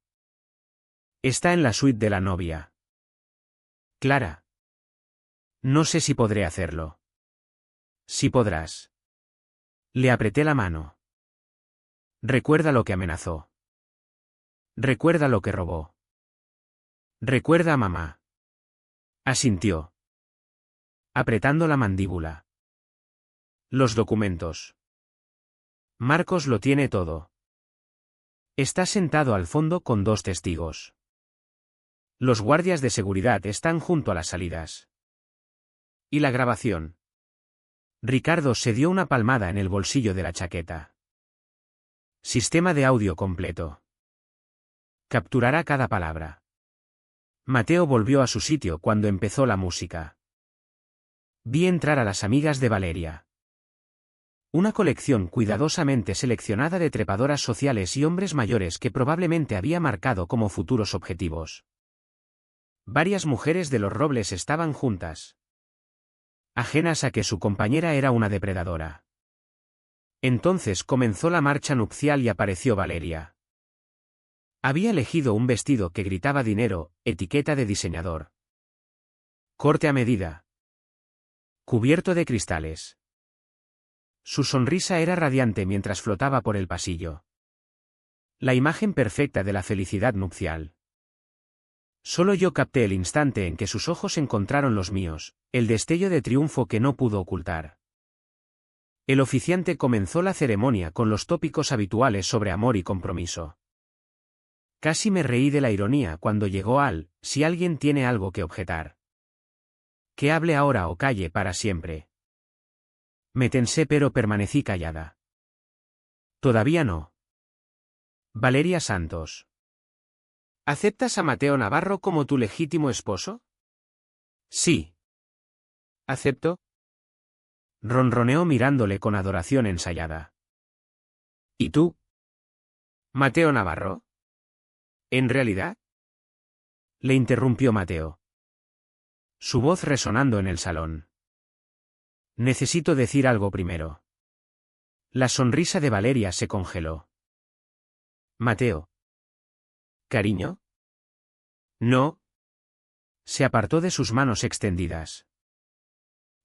Está en la suite de la novia. Clara. No sé si podré hacerlo. Sí podrás. Le apreté la mano. Recuerda lo que amenazó. Recuerda lo que robó. Recuerda a mamá. Asintió, apretando la mandíbula. Los documentos. Marcos lo tiene todo. Está sentado al fondo con 2 testigos. Los guardias de seguridad están junto a las salidas. ¿Y la grabación? Ricardo se dio una palmada en el bolsillo de la chaqueta. Sistema de audio completo. Capturará cada palabra. Mateo volvió a su sitio cuando empezó la música. Vi entrar a las amigas de Valeria. Una colección cuidadosamente seleccionada de trepadoras sociales y hombres mayores que probablemente había marcado como futuros objetivos. Varias mujeres de los Robles estaban juntas, ajenas a que su compañera era una depredadora. Entonces comenzó la marcha nupcial y apareció Valeria. Había elegido un vestido que gritaba dinero, etiqueta de diseñador. Corte a medida. Cubierto de cristales. Su sonrisa era radiante mientras flotaba por el pasillo. La imagen perfecta de la felicidad nupcial. Solo yo capté el instante en que sus ojos encontraron los míos, el destello de triunfo que no pudo ocultar. El oficiante comenzó la ceremonia con los tópicos habituales sobre amor y compromiso. Casi me reí de la ironía cuando llegó al, si alguien tiene algo que objetar. Que hable ahora o calle para siempre. Me tensé pero permanecí callada. Todavía no. Valeria Santos. ¿Aceptas a Mateo Navarro como tu legítimo esposo? Sí. ¿Acepto? Ronroneó mirándole con adoración ensayada. ¿Y tú? ¿Mateo Navarro? ¿En realidad? Le interrumpió Mateo. Su voz resonando en el salón. Necesito decir algo primero. La sonrisa de Valeria se congeló. Mateo. ¿Cariño? No. Se apartó de sus manos extendidas.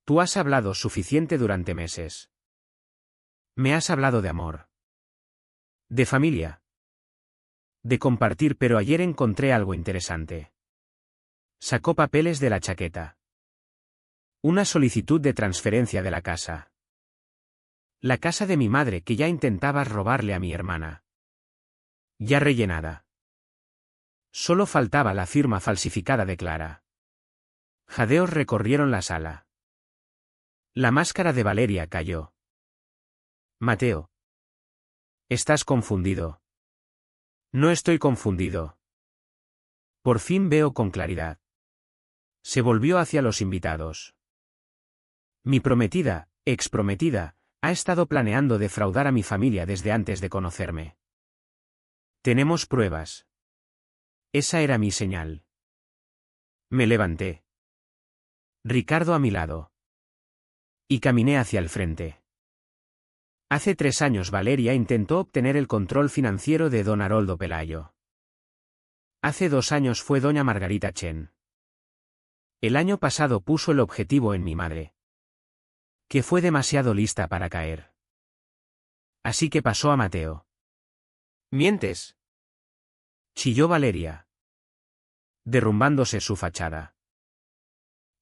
Tú has hablado suficiente durante meses. Me has hablado de amor. De familia. De compartir, pero ayer encontré algo interesante. Sacó papeles de la chaqueta. Una solicitud de transferencia de la casa. La casa de mi madre que ya intentabas robarle a mi hermana. Ya rellenada. Solo faltaba la firma falsificada de Clara. Jadeos recorrieron la sala. La máscara de Valeria cayó. Mateo. Estás confundido. No estoy confundido. Por fin veo con claridad. Se volvió hacia los invitados. Mi prometida, exprometida, ha estado planeando defraudar a mi familia desde antes de conocerme. Tenemos pruebas. Esa era mi señal. Me levanté. Ricardo a mi lado. Y caminé hacia el frente. Hace 3 años Valeria intentó obtener el control financiero de don Haroldo Pelayo. Hace 2 años fue doña Margarita Chen. El año pasado puso el objetivo en mi madre. Que fue demasiado lista para caer. Así que pasó a Mateo. Mientes. Chilló Valeria, derrumbándose su fachada.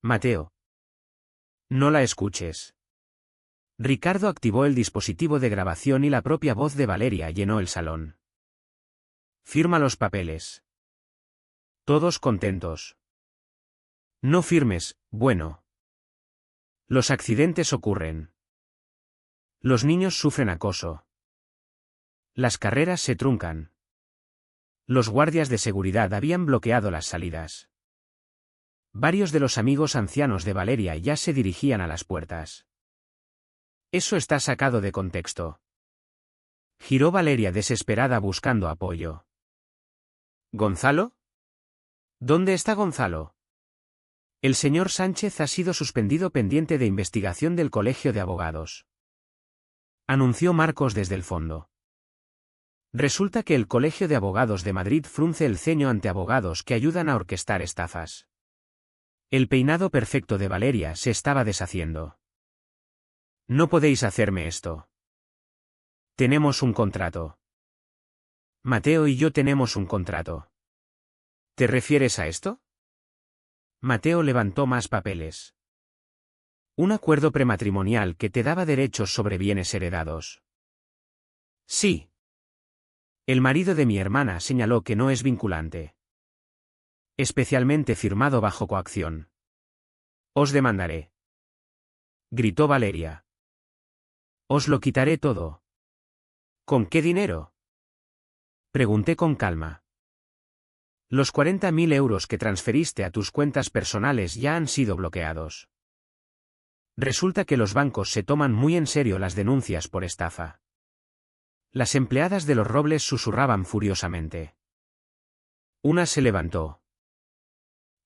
Mateo. No la escuches. Ricardo activó el dispositivo de grabación y la propia voz de Valeria llenó el salón. Firma los papeles. Todos contentos. No firmes, bueno. Los accidentes ocurren. Los niños sufren acoso. Las carreras se truncan. Los guardias de seguridad habían bloqueado las salidas. Varios de los amigos ancianos de Valeria ya se dirigían a las puertas. Eso está sacado de contexto. Giró Valeria desesperada buscando apoyo. ¿Gonzalo? ¿Dónde está Gonzalo? El señor Sánchez ha sido suspendido pendiente de investigación del Colegio de Abogados. Anunció Marcos desde el fondo. Resulta que el Colegio de Abogados de Madrid frunce el ceño ante abogados que ayudan a orquestar estafas. El peinado perfecto de Valeria se estaba deshaciendo. No podéis hacerme esto. Tenemos un contrato. Mateo y yo tenemos un contrato. ¿Te refieres a esto? Mateo levantó más papeles. Un acuerdo prematrimonial que te daba derechos sobre bienes heredados. Sí. El marido de mi hermana señaló que no es vinculante. Especialmente firmado bajo coacción. Os demandaré. Gritó Valeria. Os lo quitaré todo. ¿Con qué dinero? Pregunté con calma. Los 40.000 euros que transferiste a tus cuentas personales ya han sido bloqueados. Resulta que los bancos se toman muy en serio las denuncias por estafa. Las empleadas de los Robles susurraban furiosamente. Una se levantó.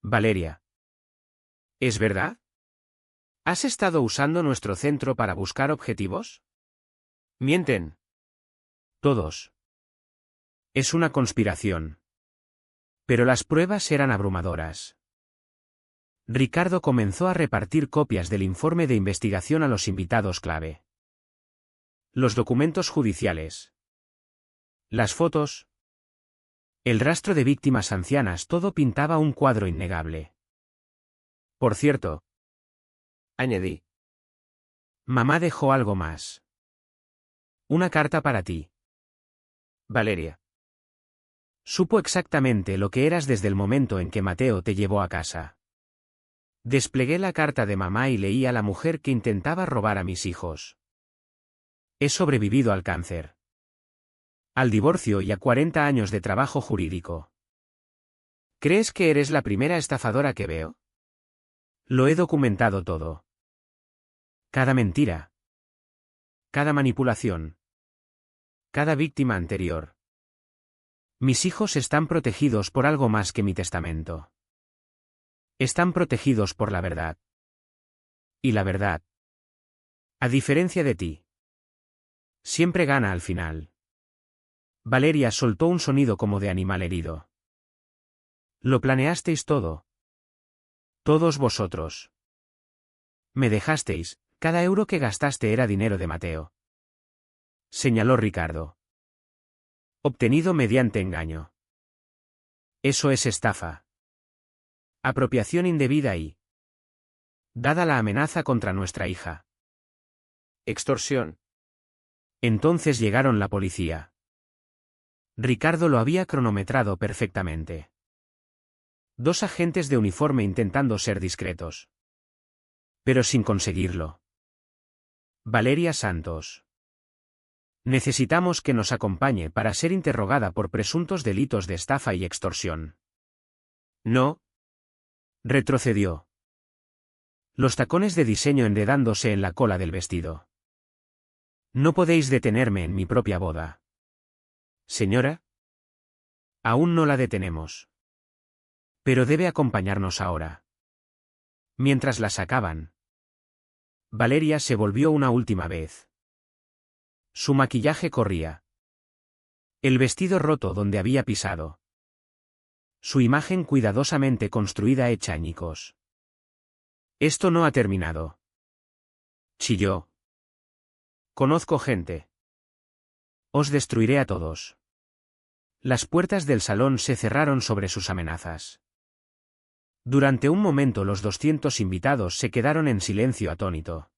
Valeria. ¿Es verdad? ¿Has estado usando nuestro centro para buscar objetivos? Mienten. Todos. Es una conspiración. Pero las pruebas eran abrumadoras. Ricardo comenzó a repartir copias del informe de investigación a los invitados clave. Los documentos judiciales. Las fotos. El rastro de víctimas ancianas, todo pintaba un cuadro innegable. Por cierto, Añadí. mamá dejó algo más. Una carta para ti. Valeria. Supo exactamente lo que eras desde el momento en que Mateo te llevó a casa. Desplegué la carta de mamá y leí a la mujer que intentaba robar a mis hijos. He sobrevivido al cáncer, al divorcio y a 40 años de trabajo jurídico. ¿Crees que eres la primera estafadora que veo? Lo he documentado todo. Cada mentira. Cada manipulación. Cada víctima anterior. Mis hijos están protegidos por algo más que mi testamento. Están protegidos por la verdad. Y la verdad, a diferencia de ti, siempre gana al final. Valeria soltó un sonido como de animal herido. Lo planeasteis todo. Todos vosotros. Me dejasteis, cada euro que gastaste era dinero de Mateo. Señaló Ricardo. Obtenido mediante engaño. Eso es estafa. Apropiación indebida y, dada la amenaza contra nuestra hija, Extorsión. entonces llegaron la policía. Ricardo lo había cronometrado perfectamente. 2 agentes de uniforme intentando ser discretos. Pero sin conseguirlo. Valeria Santos. Necesitamos que nos acompañe para ser interrogada por presuntos delitos de estafa y extorsión. No. Retrocedió. Los tacones de diseño enredándose en la cola del vestido. No podéis detenerme en mi propia boda. Señora. Aún no la detenemos. Pero debe acompañarnos ahora. Mientras la sacaban, Valeria se volvió una última vez. Su maquillaje corría. El vestido roto donde había pisado. Su imagen cuidadosamente construida hecha añicos. Esto no ha terminado. Chilló. Conozco gente. Os destruiré a todos. Las puertas del salón se cerraron sobre sus amenazas. Durante un momento los 200 invitados se quedaron en silencio atónito.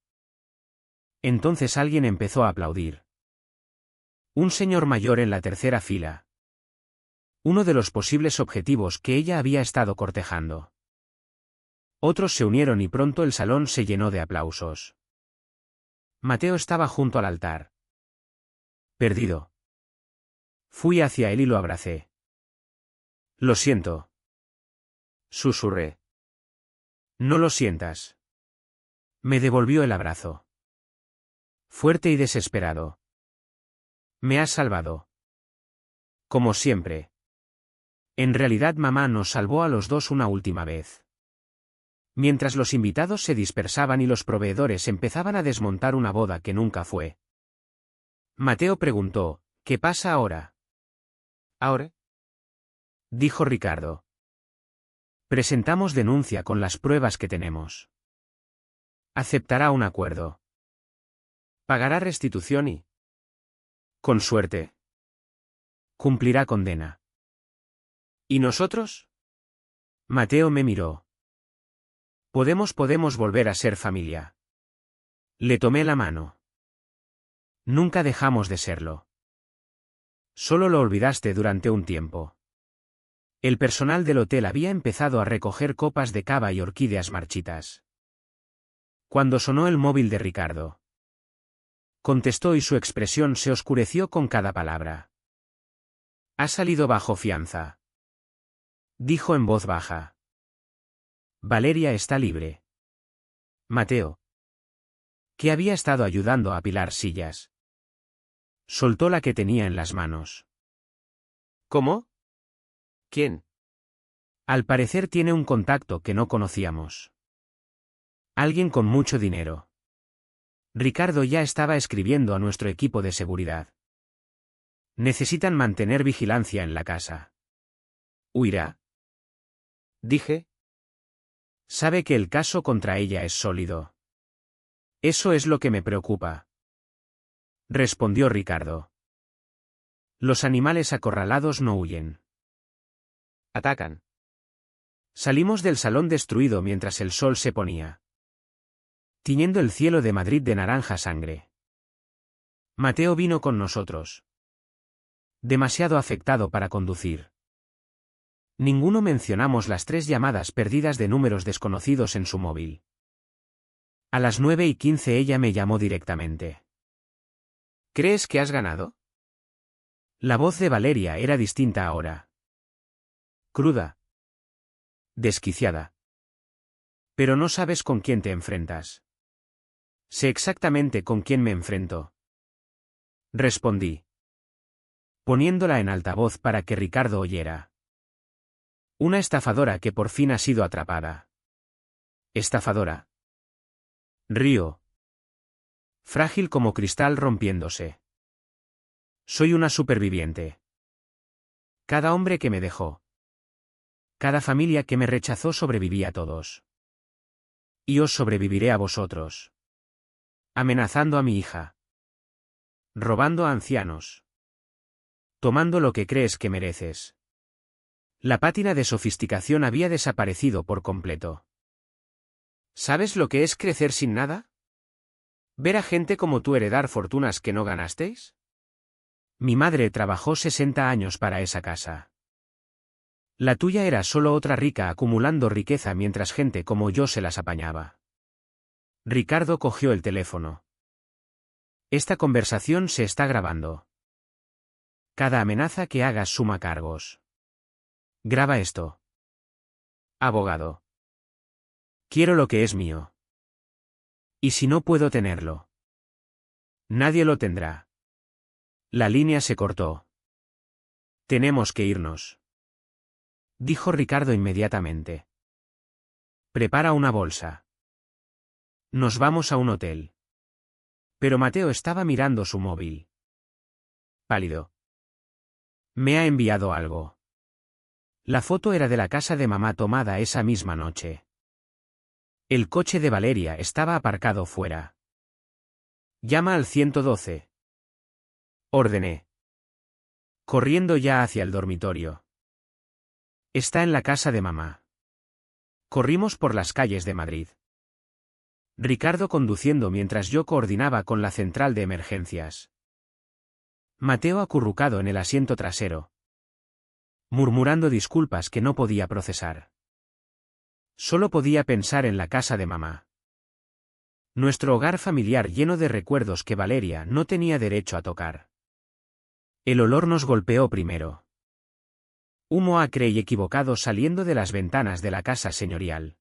Entonces alguien empezó a aplaudir. Un señor mayor en la tercera fila. Uno de los posibles objetivos que ella había estado cortejando. Otros se unieron y pronto el salón se llenó de aplausos. Mateo estaba junto al altar. Perdido. Fui hacia él y lo abracé. Lo siento. Susurré. No lo sientas. Me devolvió el abrazo. Fuerte y desesperado. Me has salvado. Como siempre. En realidad mamá nos salvó a los dos una última vez. Mientras los invitados se dispersaban y los proveedores empezaban a desmontar una boda que nunca fue. Mateo preguntó, ¿qué pasa ahora? ¿Ahora? Dijo Ricardo. Presentamos denuncia con las pruebas que tenemos. Aceptará un acuerdo. Pagará restitución y... Con suerte. Cumplirá condena. ¿Y nosotros? Mateo me miró. Podemos volver a ser familia. Le tomé la mano. Nunca dejamos de serlo. Solo lo olvidaste durante un tiempo. El personal del hotel había empezado a recoger copas de cava y orquídeas marchitas. Cuando sonó el móvil de Ricardo. Contestó y su expresión se oscureció con cada palabra. Ha salido bajo fianza. Dijo en voz baja. Valeria está libre. Mateo. Que había estado ayudando a apilar sillas. Soltó la que tenía en las manos. ¿Cómo? ¿Quién? Al parecer tiene un contacto que no conocíamos. Alguien con mucho dinero. Ricardo ya estaba escribiendo a nuestro equipo de seguridad. Necesitan mantener vigilancia en la casa. ¿Huirá? Dije. Sabe que el caso contra ella es sólido. Eso es lo que me preocupa. Respondió Ricardo. Los animales acorralados no huyen. Atacan. Salimos del salón destruido mientras el sol se ponía, tiñendo el cielo de Madrid de naranja sangre. Mateo vino con nosotros. Demasiado afectado para conducir. Ninguno mencionamos las 3 llamadas perdidas de números desconocidos en su móvil. A las 9:15 ella me llamó directamente. ¿Crees que has ganado? La voz de Valeria era distinta ahora. Cruda. Desquiciada. Pero no sabes con quién te enfrentas. Sé exactamente con quién me enfrento. Respondí, poniéndola en altavoz para que Ricardo oyera. Una estafadora que por fin ha sido atrapada. ¿Estafadora? Río. Frágil como cristal rompiéndose. Soy una superviviente. Cada hombre que me dejó. Cada familia que me rechazó sobreviví a todos. Y os sobreviviré a vosotros. Amenazando a mi hija. Robando a ancianos. Tomando lo que crees que mereces. La pátina de sofisticación había desaparecido por completo. ¿Sabes lo que es crecer sin nada? ¿Ver a gente como tú heredar fortunas que no ganasteis? Mi madre trabajó 60 años para esa casa. La tuya era solo otra rica acumulando riqueza mientras gente como yo se las apañaba. Ricardo cogió el teléfono. Esta conversación se está grabando. Cada amenaza que hagas suma cargos. Graba esto. Abogado. Quiero lo que es mío. ¿Y si no puedo tenerlo? Nadie lo tendrá. La línea se cortó. Tenemos que irnos. Dijo Ricardo inmediatamente. Prepara una bolsa. Nos vamos a un hotel. Pero Mateo estaba mirando su móvil. Pálido. Me ha enviado algo. La foto era de la casa de mamá tomada esa misma noche. El coche de Valeria estaba aparcado fuera. Llama al 112. Ordené. Corriendo ya hacia el dormitorio. Está en la casa de mamá. Corrimos por las calles de Madrid. Ricardo conduciendo mientras yo coordinaba con la central de emergencias. Mateo acurrucado en el asiento trasero, murmurando disculpas que no podía procesar. Solo podía pensar en la casa de mamá. Nuestro hogar familiar lleno de recuerdos que Valeria no tenía derecho a tocar. El olor nos golpeó primero. Humo acre y equivocado saliendo de las ventanas de la casa señorial.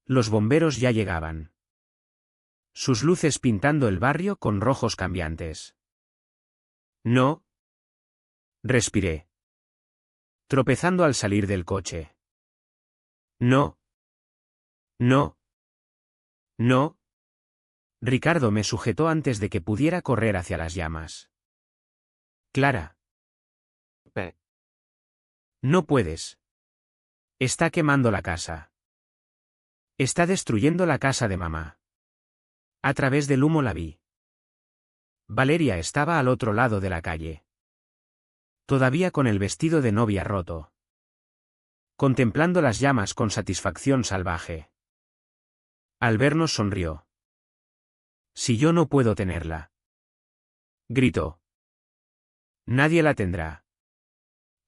Los bomberos ya llegaban. Sus luces pintando el barrio con rojos cambiantes. No. Respiré. Tropezando al salir del coche. No. No. No. Ricardo me sujetó antes de que pudiera correr hacia las llamas. Clara. No puedes. Está quemando la casa. Está destruyendo la casa de mamá. A través del humo la vi. Valeria estaba al otro lado de la calle. Todavía con el vestido de novia roto. Contemplando las llamas con satisfacción salvaje. Al vernos sonrió. Si yo no puedo tenerla. Gritó. Nadie la tendrá.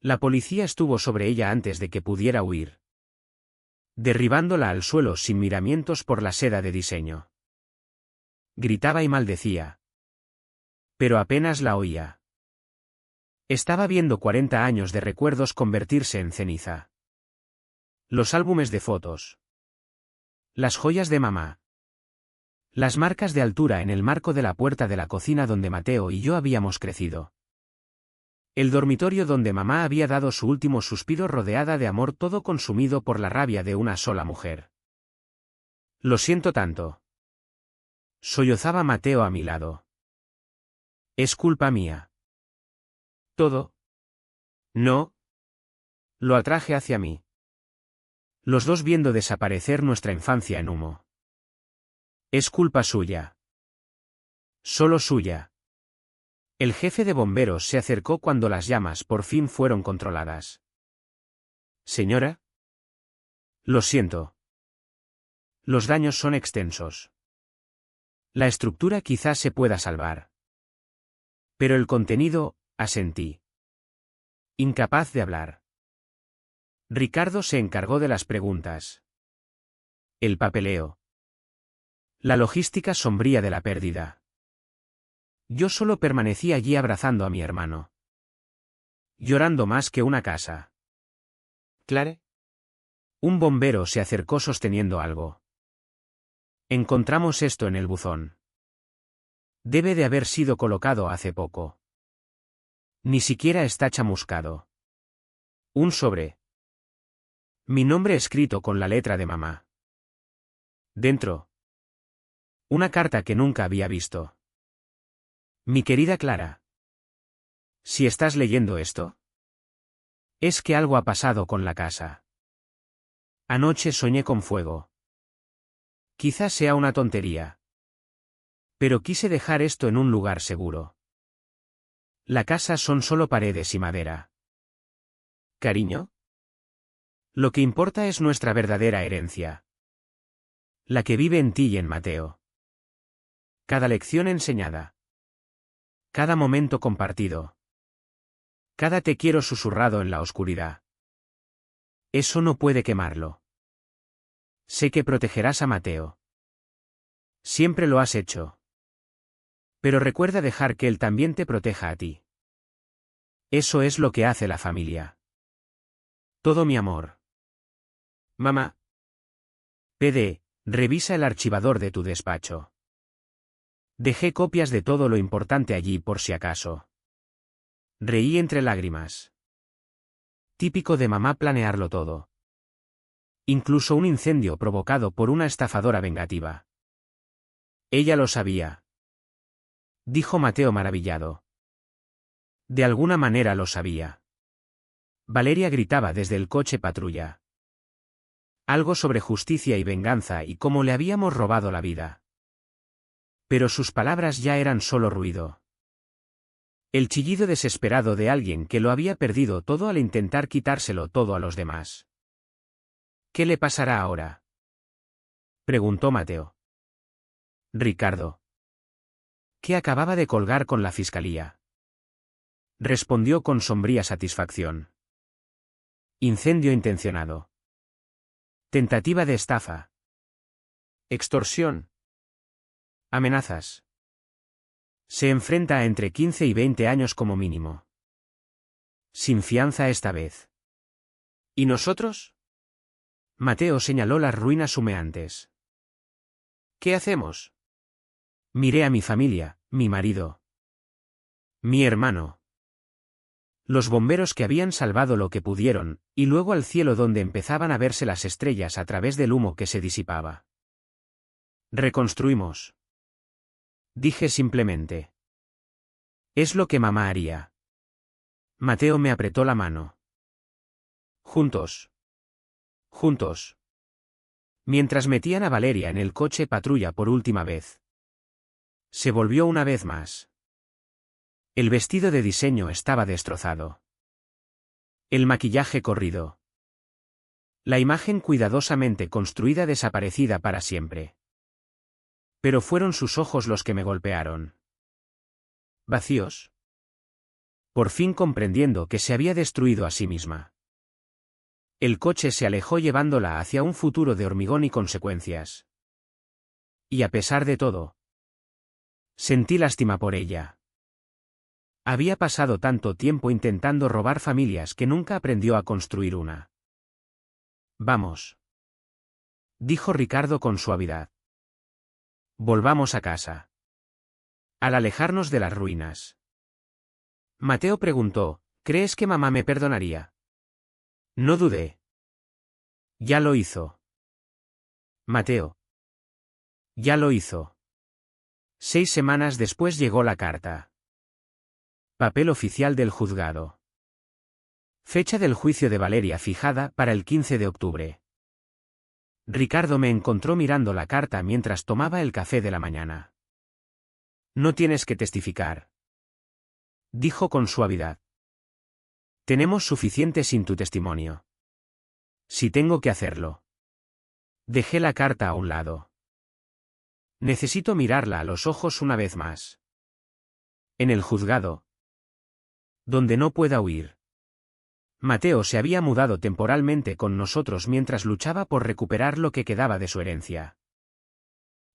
La policía estuvo sobre ella antes de que pudiera huir. Derribándola al suelo sin miramientos por la seda de diseño. Gritaba y maldecía. Pero apenas la oía. Estaba viendo 40 años de recuerdos convertirse en ceniza. Los álbumes de fotos. Las joyas de mamá. Las marcas de altura en el marco de la puerta de la cocina donde Mateo y yo habíamos crecido. El dormitorio donde mamá había dado su último suspiro rodeada de amor todo consumido por la rabia de una sola mujer. Lo siento tanto. Sollozaba Mateo a mi lado. Es culpa mía. ¿Todo? No. Lo atraje hacia mí. Los dos viendo desaparecer nuestra infancia en humo. Es culpa suya. Solo suya. El jefe de bomberos se acercó cuando las llamas por fin fueron controladas. Señora. Lo siento. Los daños son extensos. La estructura quizás se pueda salvar. Pero el contenido, asentí. Incapaz de hablar. Ricardo se encargó de las preguntas. El papeleo. La logística sombría de la pérdida. Yo solo permanecí allí abrazando a mi hermano. Llorando más que una casa. ¿Clare? Un bombero se acercó sosteniendo algo. Encontramos esto en el buzón. Debe de haber sido colocado hace poco. Ni siquiera está chamuscado. Un sobre. Mi nombre escrito con la letra de mamá. Dentro. Una carta que nunca había visto. Mi querida Clara. Si estás leyendo esto. Es que algo ha pasado con la casa. Anoche soñé con fuego. Quizás sea una tontería. Pero quise dejar esto en un lugar seguro. La casa son solo paredes y madera. ¿Cariño? Lo que importa es nuestra verdadera herencia. La que vive en ti y en Mateo. Cada lección enseñada. Cada momento compartido. Cada te quiero susurrado en la oscuridad. Eso no puede quemarlo. Sé que protegerás a Mateo. Siempre lo has hecho. Pero recuerda dejar que él también te proteja a ti. Eso es lo que hace la familia. Todo mi amor. Mamá. PD, revisa el archivador de tu despacho. Dejé copias de todo lo importante allí por si acaso. Reí entre lágrimas. Típico de mamá planearlo todo. Incluso un incendio provocado por una estafadora vengativa. Ella lo sabía. Dijo Mateo maravillado. De alguna manera lo sabía. Valeria gritaba desde el coche patrulla. Algo sobre justicia y venganza y cómo le habíamos robado la vida. Pero sus palabras ya eran solo ruido. El chillido desesperado de alguien que lo había perdido todo al intentar quitárselo todo a los demás. ¿Qué le pasará ahora?, preguntó Mateo. Ricardo. Que acababa de colgar con la fiscalía. Respondió con sombría satisfacción. Incendio intencionado. Tentativa de estafa. Extorsión. Amenazas. Se enfrenta a entre 15 y 20 años como mínimo. Sin fianza esta vez. ¿Y nosotros? Mateo señaló las ruinas humeantes. ¿Qué hacemos? Miré a mi familia, mi marido. Mi hermano. Los bomberos que habían salvado lo que pudieron, y luego al cielo donde empezaban a verse las estrellas a través del humo que se disipaba. Reconstruimos. Dije simplemente. Es lo que mamá haría. Mateo me apretó la mano. Juntos. Juntos. Mientras metían a Valeria en el coche patrulla por última vez. Se volvió una vez más. El vestido de diseño estaba destrozado. El maquillaje corrido. La imagen cuidadosamente construida desaparecida para siempre. Pero fueron sus ojos los que me golpearon. Vacíos. Por fin comprendiendo que se había destruido a sí misma. El coche se alejó llevándola hacia un futuro de hormigón y consecuencias. Y a pesar de todo, sentí lástima por ella. Había pasado tanto tiempo intentando robar familias que nunca aprendió a construir una. Vamos. Dijo Ricardo con suavidad. Volvamos a casa. Al alejarnos de las ruinas. Mateo preguntó, ¿crees que mamá me perdonaría? No dudé. Ya lo hizo. Mateo. Ya lo hizo. 6 semanas después llegó la carta. Papel oficial del juzgado. Fecha del juicio de Valeria fijada para el 15 de octubre. Ricardo me encontró mirando la carta mientras tomaba el café de la mañana. No tienes que testificar. Dijo con suavidad. Tenemos suficiente sin tu testimonio. Si tengo que hacerlo. Dejé la carta a un lado. Necesito mirarla a los ojos una vez más. En el juzgado. Donde no pueda huir. Mateo se había mudado temporalmente con nosotros mientras luchaba por recuperar lo que quedaba de su herencia.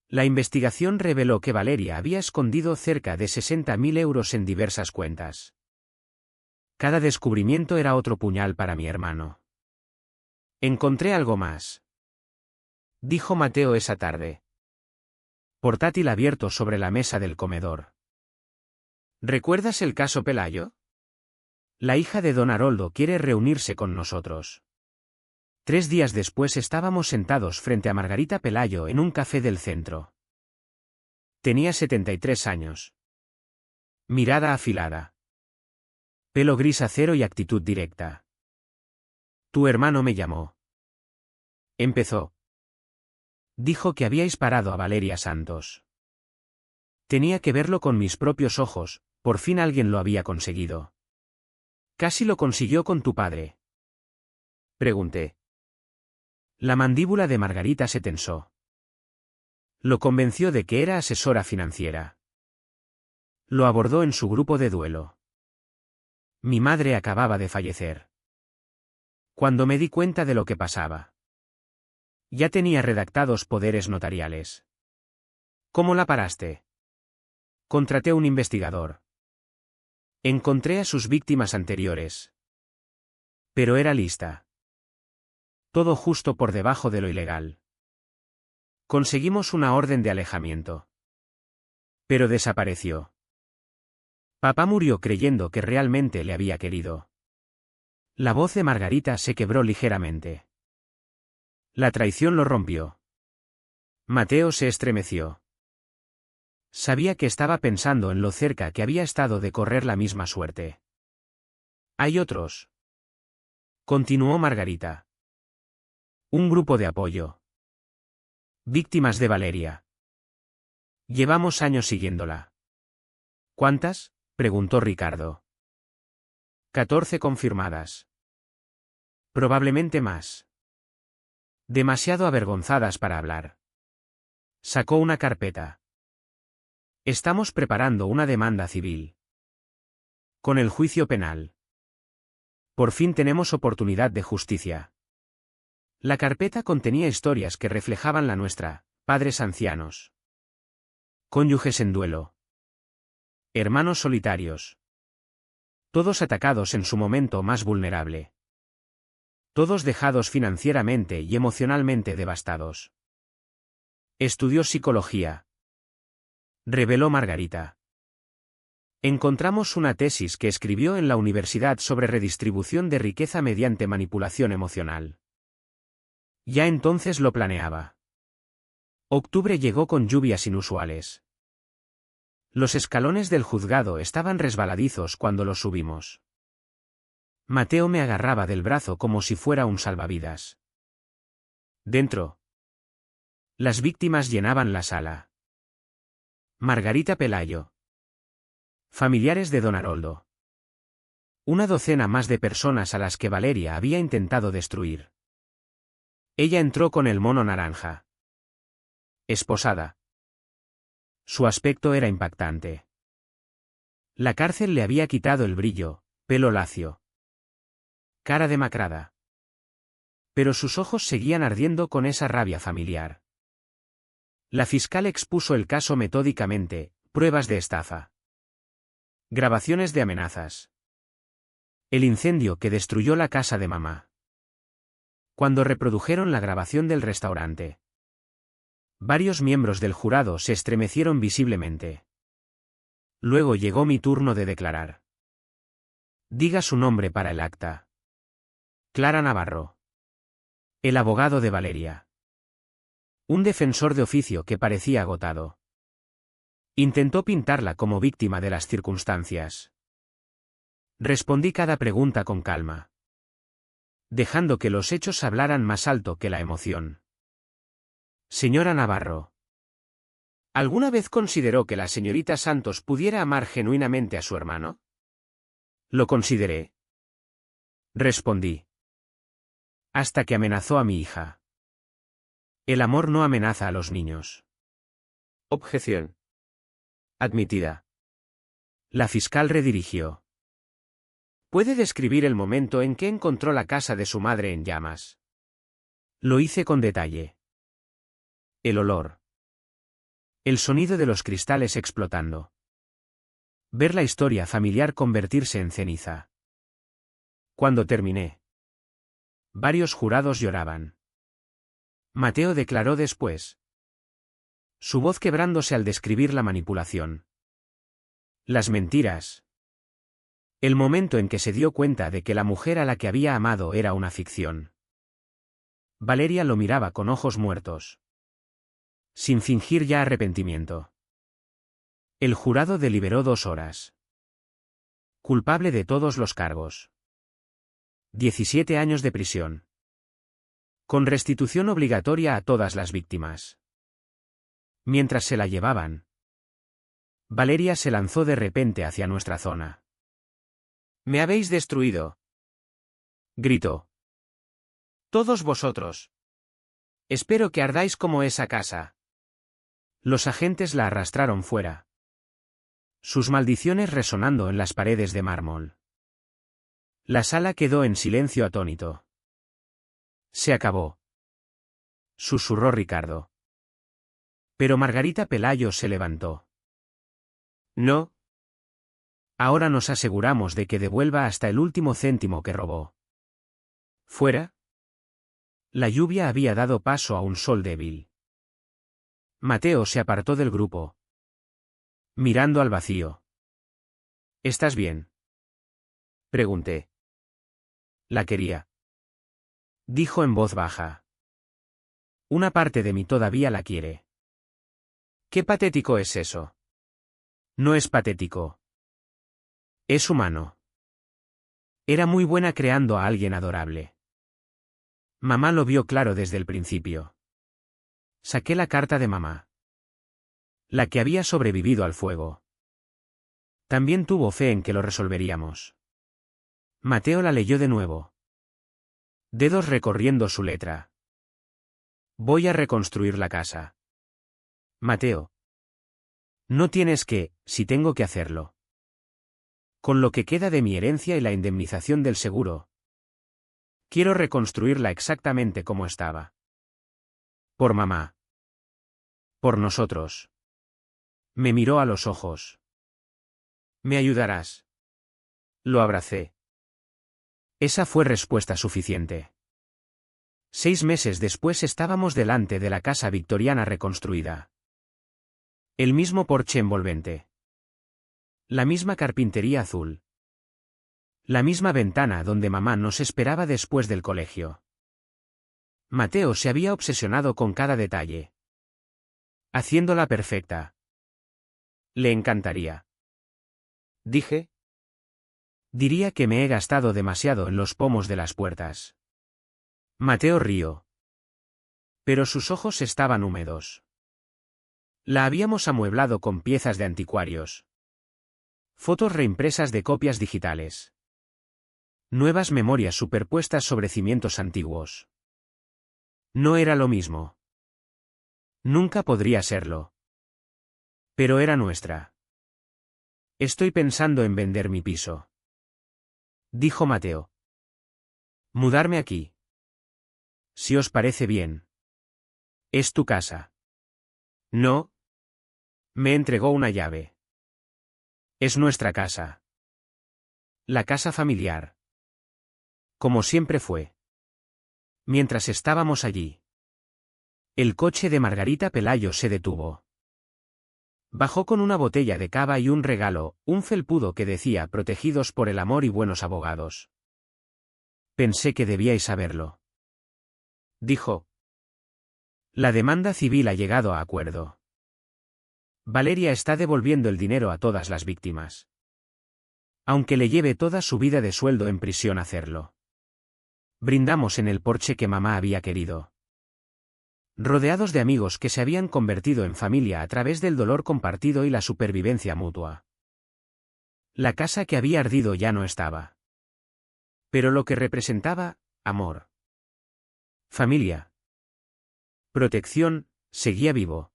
La investigación reveló que Valeria había escondido cerca de 60.000 euros en diversas cuentas. Cada descubrimiento era otro puñal para mi hermano. Encontré algo más. Dijo Mateo esa tarde. Portátil abierto sobre la mesa del comedor. ¿Recuerdas el caso Pelayo? La hija de don Haroldo quiere reunirse con nosotros. 3 días después estábamos sentados frente a Margarita Pelayo en un café del centro. Tenía 73 años. Mirada afilada. Pelo gris acero y actitud directa. Tu hermano me llamó. Empezó. Dijo que habíais parado a Valeria Santos. Tenía que verlo con mis propios ojos, por fin alguien lo había conseguido. Casi lo consiguió con tu padre. Pregunté. La mandíbula de Margarita se tensó. Lo convenció de que era asesora financiera. Lo abordó en su grupo de duelo. Mi madre acababa de fallecer. Cuando me di cuenta de lo que pasaba. Ya tenía redactados poderes notariales. ¿Cómo la paraste? Contraté un investigador. Encontré a sus víctimas anteriores. Pero era lista. Todo justo por debajo de lo ilegal. Conseguimos una orden de alejamiento. Pero desapareció. Papá murió creyendo que realmente le había querido. La voz de Margarita se quebró ligeramente. La traición lo rompió. Mateo se estremeció. Sabía que estaba pensando en lo cerca que había estado de correr la misma suerte. Hay otros. Continuó Margarita. Un grupo de apoyo. Víctimas de Valeria. Llevamos años siguiéndola. ¿Cuántas? preguntó Ricardo. 14 confirmadas. Probablemente más. Demasiado avergonzadas para hablar. Sacó una carpeta. Estamos preparando una demanda civil. Con el juicio penal. Por fin tenemos oportunidad de justicia. La carpeta contenía historias que reflejaban la nuestra: padres ancianos, cónyuges en duelo, hermanos solitarios. Todos atacados en su momento más vulnerable. Todos dejados financieramente y emocionalmente devastados. Estudió psicología. Reveló Margarita. Encontramos una tesis que escribió en la universidad sobre redistribución de riqueza mediante manipulación emocional. Ya entonces lo planeaba. Octubre llegó con lluvias inusuales. Los escalones del juzgado estaban resbaladizos cuando los subimos. Mateo me agarraba del brazo como si fuera un salvavidas. Dentro. Las víctimas llenaban la sala. Margarita Pelayo. Familiares de don Haroldo. Una docena más de personas a las que Valeria había intentado destruir. Ella entró con el mono naranja. Esposada. Su aspecto era impactante. La cárcel le había quitado el brillo, pelo lacio. Cara demacrada. Pero sus ojos seguían ardiendo con esa rabia familiar. La fiscal expuso el caso metódicamente: pruebas de estafa. Grabaciones de amenazas. El incendio que destruyó la casa de mamá. Cuando reprodujeron la grabación del restaurante. Varios miembros del jurado se estremecieron visiblemente. Luego llegó mi turno de declarar. Diga su nombre para el acta. Clara Navarro. El abogado de Valeria. Un defensor de oficio que parecía agotado. Intentó pintarla como víctima de las circunstancias. Respondí cada pregunta con calma, dejando que los hechos hablaran más alto que la emoción. Señora Navarro. ¿Alguna vez consideró que la señorita Santos pudiera amar genuinamente a su hermano? Lo consideré. Respondí. Hasta que amenazó a mi hija. El amor no amenaza a los niños. Objeción. Admitida. La fiscal redirigió. ¿Puede describir el momento en que encontró la casa de su madre en llamas? Lo hice con detalle. El olor. El sonido de los cristales explotando. Ver la historia familiar convertirse en ceniza. Cuando terminé. Varios jurados lloraban. Mateo declaró después. Su voz quebrándose al describir la manipulación. Las mentiras. El momento en que se dio cuenta de que la mujer a la que había amado era una ficción. Valeria lo miraba con ojos muertos. Sin fingir ya arrepentimiento. El jurado deliberó 2 horas. Culpable de todos los cargos. 17 años de prisión. Con restitución obligatoria a todas las víctimas. Mientras se la llevaban, Valeria se lanzó de repente hacia nuestra zona. «¡Me habéis destruido!», gritó. «Todos vosotros. Espero que ardáis como esa casa». Los agentes la arrastraron fuera. Sus maldiciones resonando en las paredes de mármol. La sala quedó en silencio atónito. «Se acabó», susurró Ricardo. Pero Margarita Pelayo se levantó. «No. Ahora nos aseguramos de que devuelva hasta el último céntimo que robó». ¿Fuera? La lluvia había dado paso a un sol débil. Mateo se apartó del grupo, mirando al vacío. «¿Estás bien?», pregunté. «La quería», dijo en voz baja. «Una parte de mí todavía la quiere». «¿Qué patético es eso?». «No es patético. Es humano. Era muy buena creando a alguien adorable. Mamá lo vio claro desde el principio». Saqué la carta de mamá. La que había sobrevivido al fuego. También tuvo fe en que lo resolveríamos. Mateo la leyó de nuevo. Dedos recorriendo su letra. Voy a reconstruir la casa. Mateo. No tienes que, si tengo que hacerlo. Con lo que queda de mi herencia y la indemnización del seguro. Quiero reconstruirla exactamente como estaba. Por mamá. Por nosotros. Me miró a los ojos. ¿Me ayudarás? Lo abracé. Esa fue respuesta suficiente. 6 meses después estábamos delante de la casa victoriana reconstruida. El mismo porche envolvente. La misma carpintería azul. La misma ventana donde mamá nos esperaba después del colegio. Mateo se había obsesionado con cada detalle. Haciéndola perfecta. Le encantaría. Dije. Diría que me he gastado demasiado en los pomos de las puertas. Mateo rió. Pero sus ojos estaban húmedos. La habíamos amueblado con piezas de anticuarios. Fotos reimpresas de copias digitales. Nuevas memorias superpuestas sobre cimientos antiguos. No era lo mismo. Nunca podría serlo. Pero era nuestra. Estoy pensando en vender mi piso. Dijo Mateo. Mudarme aquí. Si os parece bien. Es tu casa. No. Me entregó una llave. Es nuestra casa. La casa familiar. Como siempre fue. Mientras estábamos allí. El coche de Margarita Pelayo se detuvo. Bajó con una botella de cava y un regalo, un felpudo que decía protegidos por el amor y buenos abogados. Pensé que debíais saberlo. Dijo. La demanda civil ha llegado a acuerdo. Valeria está devolviendo el dinero a todas las víctimas. Aunque le lleve toda su vida de sueldo en prisión hacerlo. Brindamos en el porche que mamá había querido. Rodeados de amigos que se habían convertido en familia a través del dolor compartido y la supervivencia mutua. La casa que había ardido ya no estaba. Pero lo que representaba, amor. Familia. Protección, seguía vivo.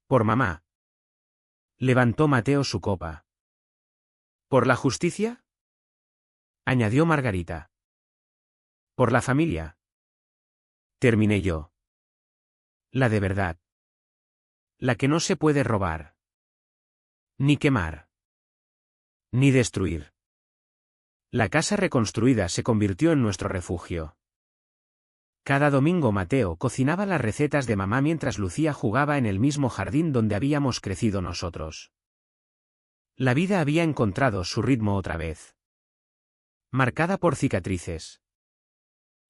Por mamá. Levantó Mateo su copa. ¿Por la justicia? Añadió Margarita. Por la familia. Terminé yo. La de verdad. La que no se puede robar. Ni quemar. Ni destruir. La casa reconstruida se convirtió en nuestro refugio. Cada domingo Mateo cocinaba las recetas de mamá mientras Lucía jugaba en el mismo jardín donde habíamos crecido nosotros. La vida había encontrado su ritmo otra vez. Marcada por cicatrices.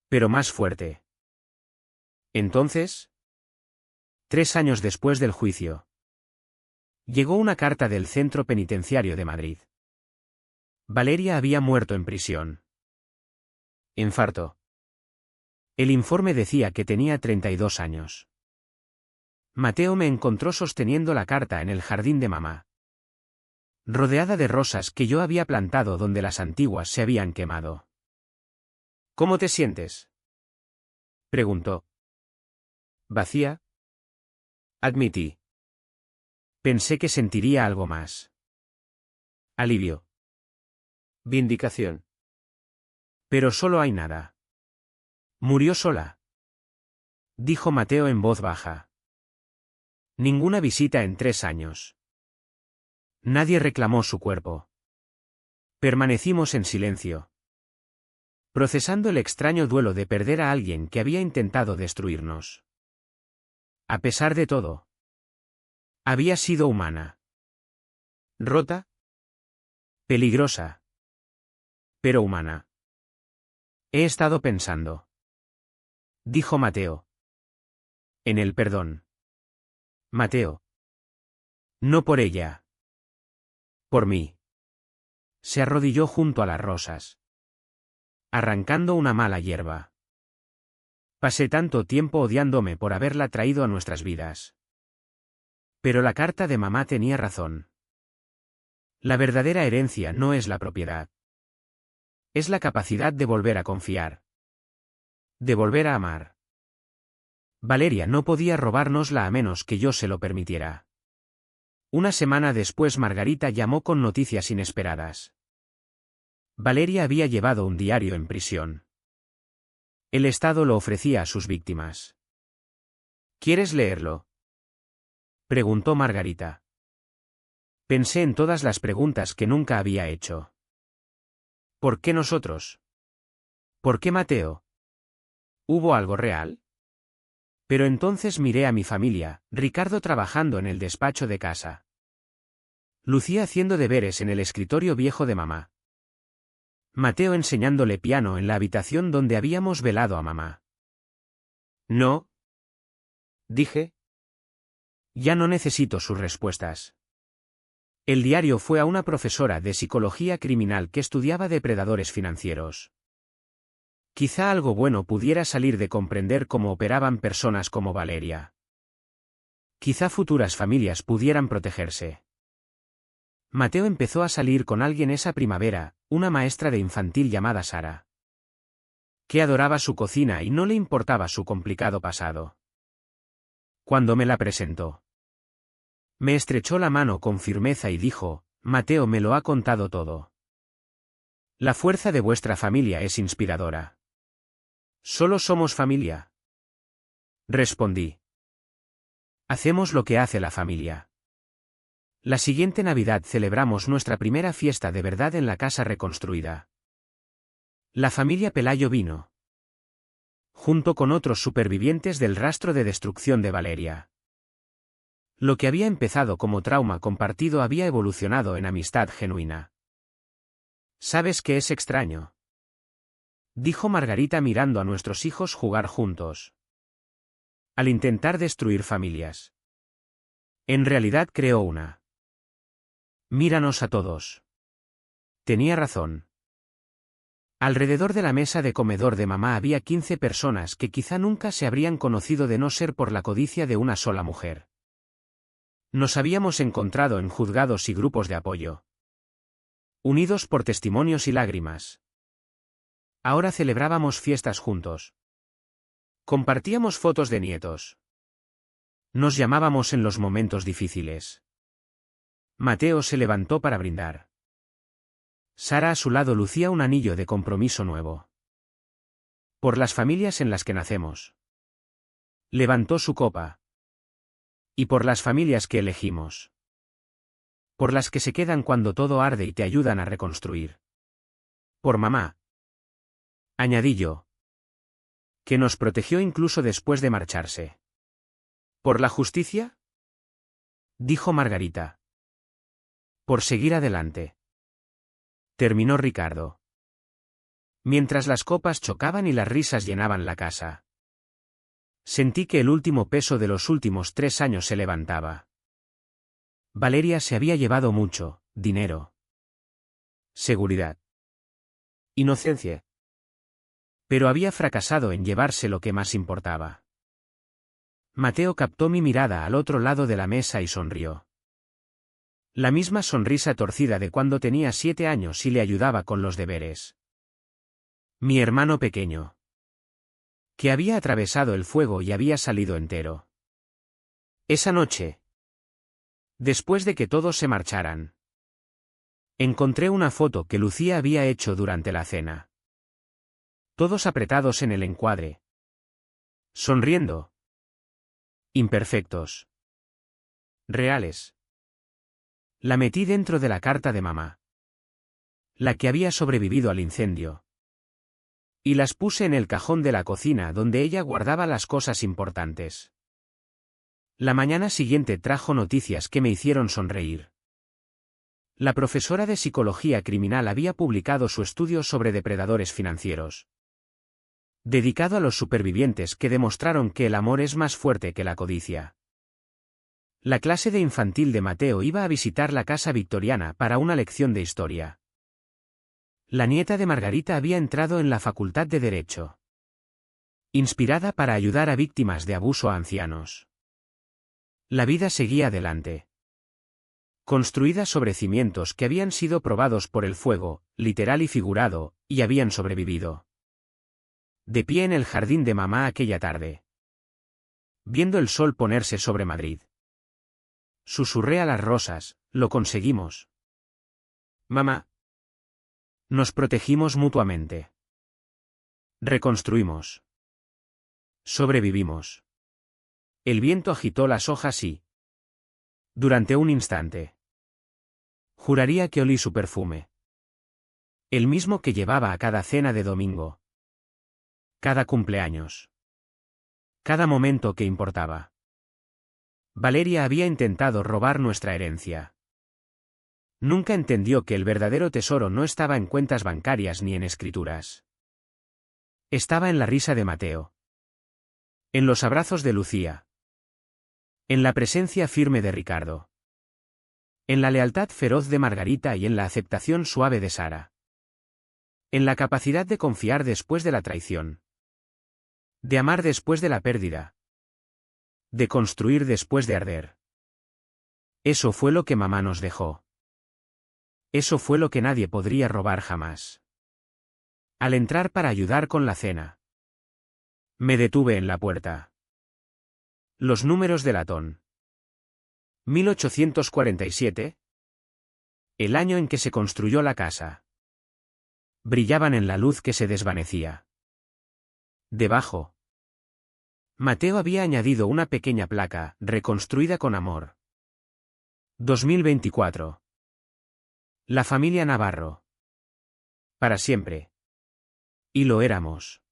Pero más fuerte. Entonces, 3 años después del juicio, llegó una carta del Centro Penitenciario de Madrid. Valeria había muerto en prisión. Infarto. El informe decía que tenía 32 años. Mateo me encontró sosteniendo la carta en el jardín de mamá. Rodeada de rosas que yo había plantado donde las antiguas se habían quemado. ¿Cómo te sientes? Preguntó. ¿Vacía? Admití. Pensé que sentiría algo más. Alivio. Vindicación. Pero solo hay nada. Murió sola. Dijo Mateo en voz baja. Ninguna visita en 3 años. Nadie reclamó su cuerpo. Permanecimos en silencio. Procesando el extraño duelo de perder a alguien que había intentado destruirnos. A pesar de todo. Había sido humana. Rota. Peligrosa. Pero humana. He estado pensando. Dijo Mateo. En el perdón. Mateo. No por ella. Por mí. Se arrodilló junto a las rosas. Arrancando una mala hierba. Pasé tanto tiempo odiándome por haberla traído a nuestras vidas. Pero la carta de mamá tenía razón. La verdadera herencia no es la propiedad. Es la capacidad de volver a confiar. De volver a amar. Valeria no podía robárnosla a menos que yo se lo permitiera. Una semana después Margarita llamó con noticias inesperadas. Valeria había llevado un diario en prisión. El Estado lo ofrecía a sus víctimas. ¿Quieres leerlo?, preguntó Margarita. Pensé en todas las preguntas que nunca había hecho. ¿Por qué nosotros? ¿Por qué Mateo? ¿Hubo algo real? Pero entonces miré a mi familia, Ricardo trabajando en el despacho de casa. Lucía haciendo deberes en el escritorio viejo de mamá. Mateo enseñándole piano en la habitación donde habíamos velado a mamá. No, dije. Ya no necesito sus respuestas. El diario fue a una profesora de psicología criminal que estudiaba depredadores financieros. Quizá algo bueno pudiera salir de comprender cómo operaban personas como Valeria. Quizá futuras familias pudieran protegerse. Mateo empezó a salir con alguien esa primavera, una maestra de infantil llamada Sara, que adoraba su cocina y no le importaba su complicado pasado. Cuando me la presentó, me estrechó la mano con firmeza y dijo: Mateo me lo ha contado todo. La fuerza de vuestra familia es inspiradora. Solo somos familia, respondí. Hacemos lo que hace la familia. La siguiente Navidad celebramos nuestra primera fiesta de verdad en la casa reconstruida. La familia Pelayo vino, junto con otros supervivientes del rastro de destrucción de Valeria. Lo que había empezado como trauma compartido había evolucionado en amistad genuina. ¿Sabes qué es extraño?, dijo Margarita mirando a nuestros hijos jugar juntos. Al intentar destruir familias, en realidad creó una. Míranos a todos. Tenía razón. Alrededor de la mesa de comedor de mamá había 15 personas que quizá nunca se habrían conocido de no ser por la codicia de una sola mujer. Nos habíamos encontrado en juzgados y grupos de apoyo, unidos por testimonios y lágrimas. Ahora celebrábamos fiestas juntos. Compartíamos fotos de nietos. Nos llamábamos en los momentos difíciles. Mateo se levantó para brindar. Sara a su lado lucía un anillo de compromiso nuevo. Por las familias en las que nacemos. Levantó su copa. Y por las familias que elegimos. Por las que se quedan cuando todo arde y te ayudan a reconstruir. Por mamá, añadí yo, que nos protegió incluso después de marcharse. ¿Por la justicia?, dijo Margarita. Por seguir adelante, terminó Ricardo. Mientras las copas chocaban y las risas llenaban la casa, sentí que el último peso de los últimos 3 años se levantaba. Valeria se había llevado mucho: dinero, seguridad, inocencia. Pero había fracasado en llevarse lo que más importaba. Mateo captó mi mirada al otro lado de la mesa y sonrió. La misma sonrisa torcida de cuando tenía 7 años y le ayudaba con los deberes. Mi hermano pequeño, que había atravesado el fuego y había salido entero. Esa noche, después de que todos se marcharan, encontré una foto que Lucía había hecho durante la cena. Todos apretados en el encuadre, sonriendo. Imperfectos. Reales. La metí dentro de la carta de mamá, la que había sobrevivido al incendio, y las puse en el cajón de la cocina donde ella guardaba las cosas importantes. La mañana siguiente trajo noticias que me hicieron sonreír. La profesora de psicología criminal había publicado su estudio sobre depredadores financieros, dedicado a los supervivientes que demostraron que el amor es más fuerte que la codicia. La clase de infantil de Mateo iba a visitar la casa victoriana para una lección de historia. La nieta de Margarita había entrado en la Facultad de Derecho, inspirada para ayudar a víctimas de abuso a ancianos. La vida seguía adelante. construida sobre cimientos que habían sido probados por el fuego, literal y figurado, y habían sobrevivido. De pie en el jardín de mamá aquella tarde, viendo el sol ponerse sobre Madrid, susurré a las rosas: lo conseguimos. Mamá. Nos protegimos mutuamente. Reconstruimos. Sobrevivimos. El viento agitó las hojas y, durante un instante, juraría que olí su perfume. El mismo que llevaba a cada cena de domingo. Cada cumpleaños. Cada momento que importaba. Valeria había intentado robar nuestra herencia. Nunca entendió que el verdadero tesoro no estaba en cuentas bancarias ni en escrituras. Estaba en la risa de Mateo. En los abrazos de Lucía. En la presencia firme de Ricardo. En la lealtad feroz de Margarita y en la aceptación suave de Sara. En la capacidad de confiar después de la traición. De amar después de la pérdida. De construir después de arder. Eso fue lo que mamá nos dejó. Eso fue lo que nadie podría robar jamás. Al entrar para ayudar con la cena, me detuve en la puerta. Los números de latón. 1847. El año en que se construyó la casa. Brillaban en la luz que se desvanecía. Debajo, Mateo había añadido una pequeña placa, reconstruida con amor. 2024. La familia Navarro. Para siempre. Y lo éramos.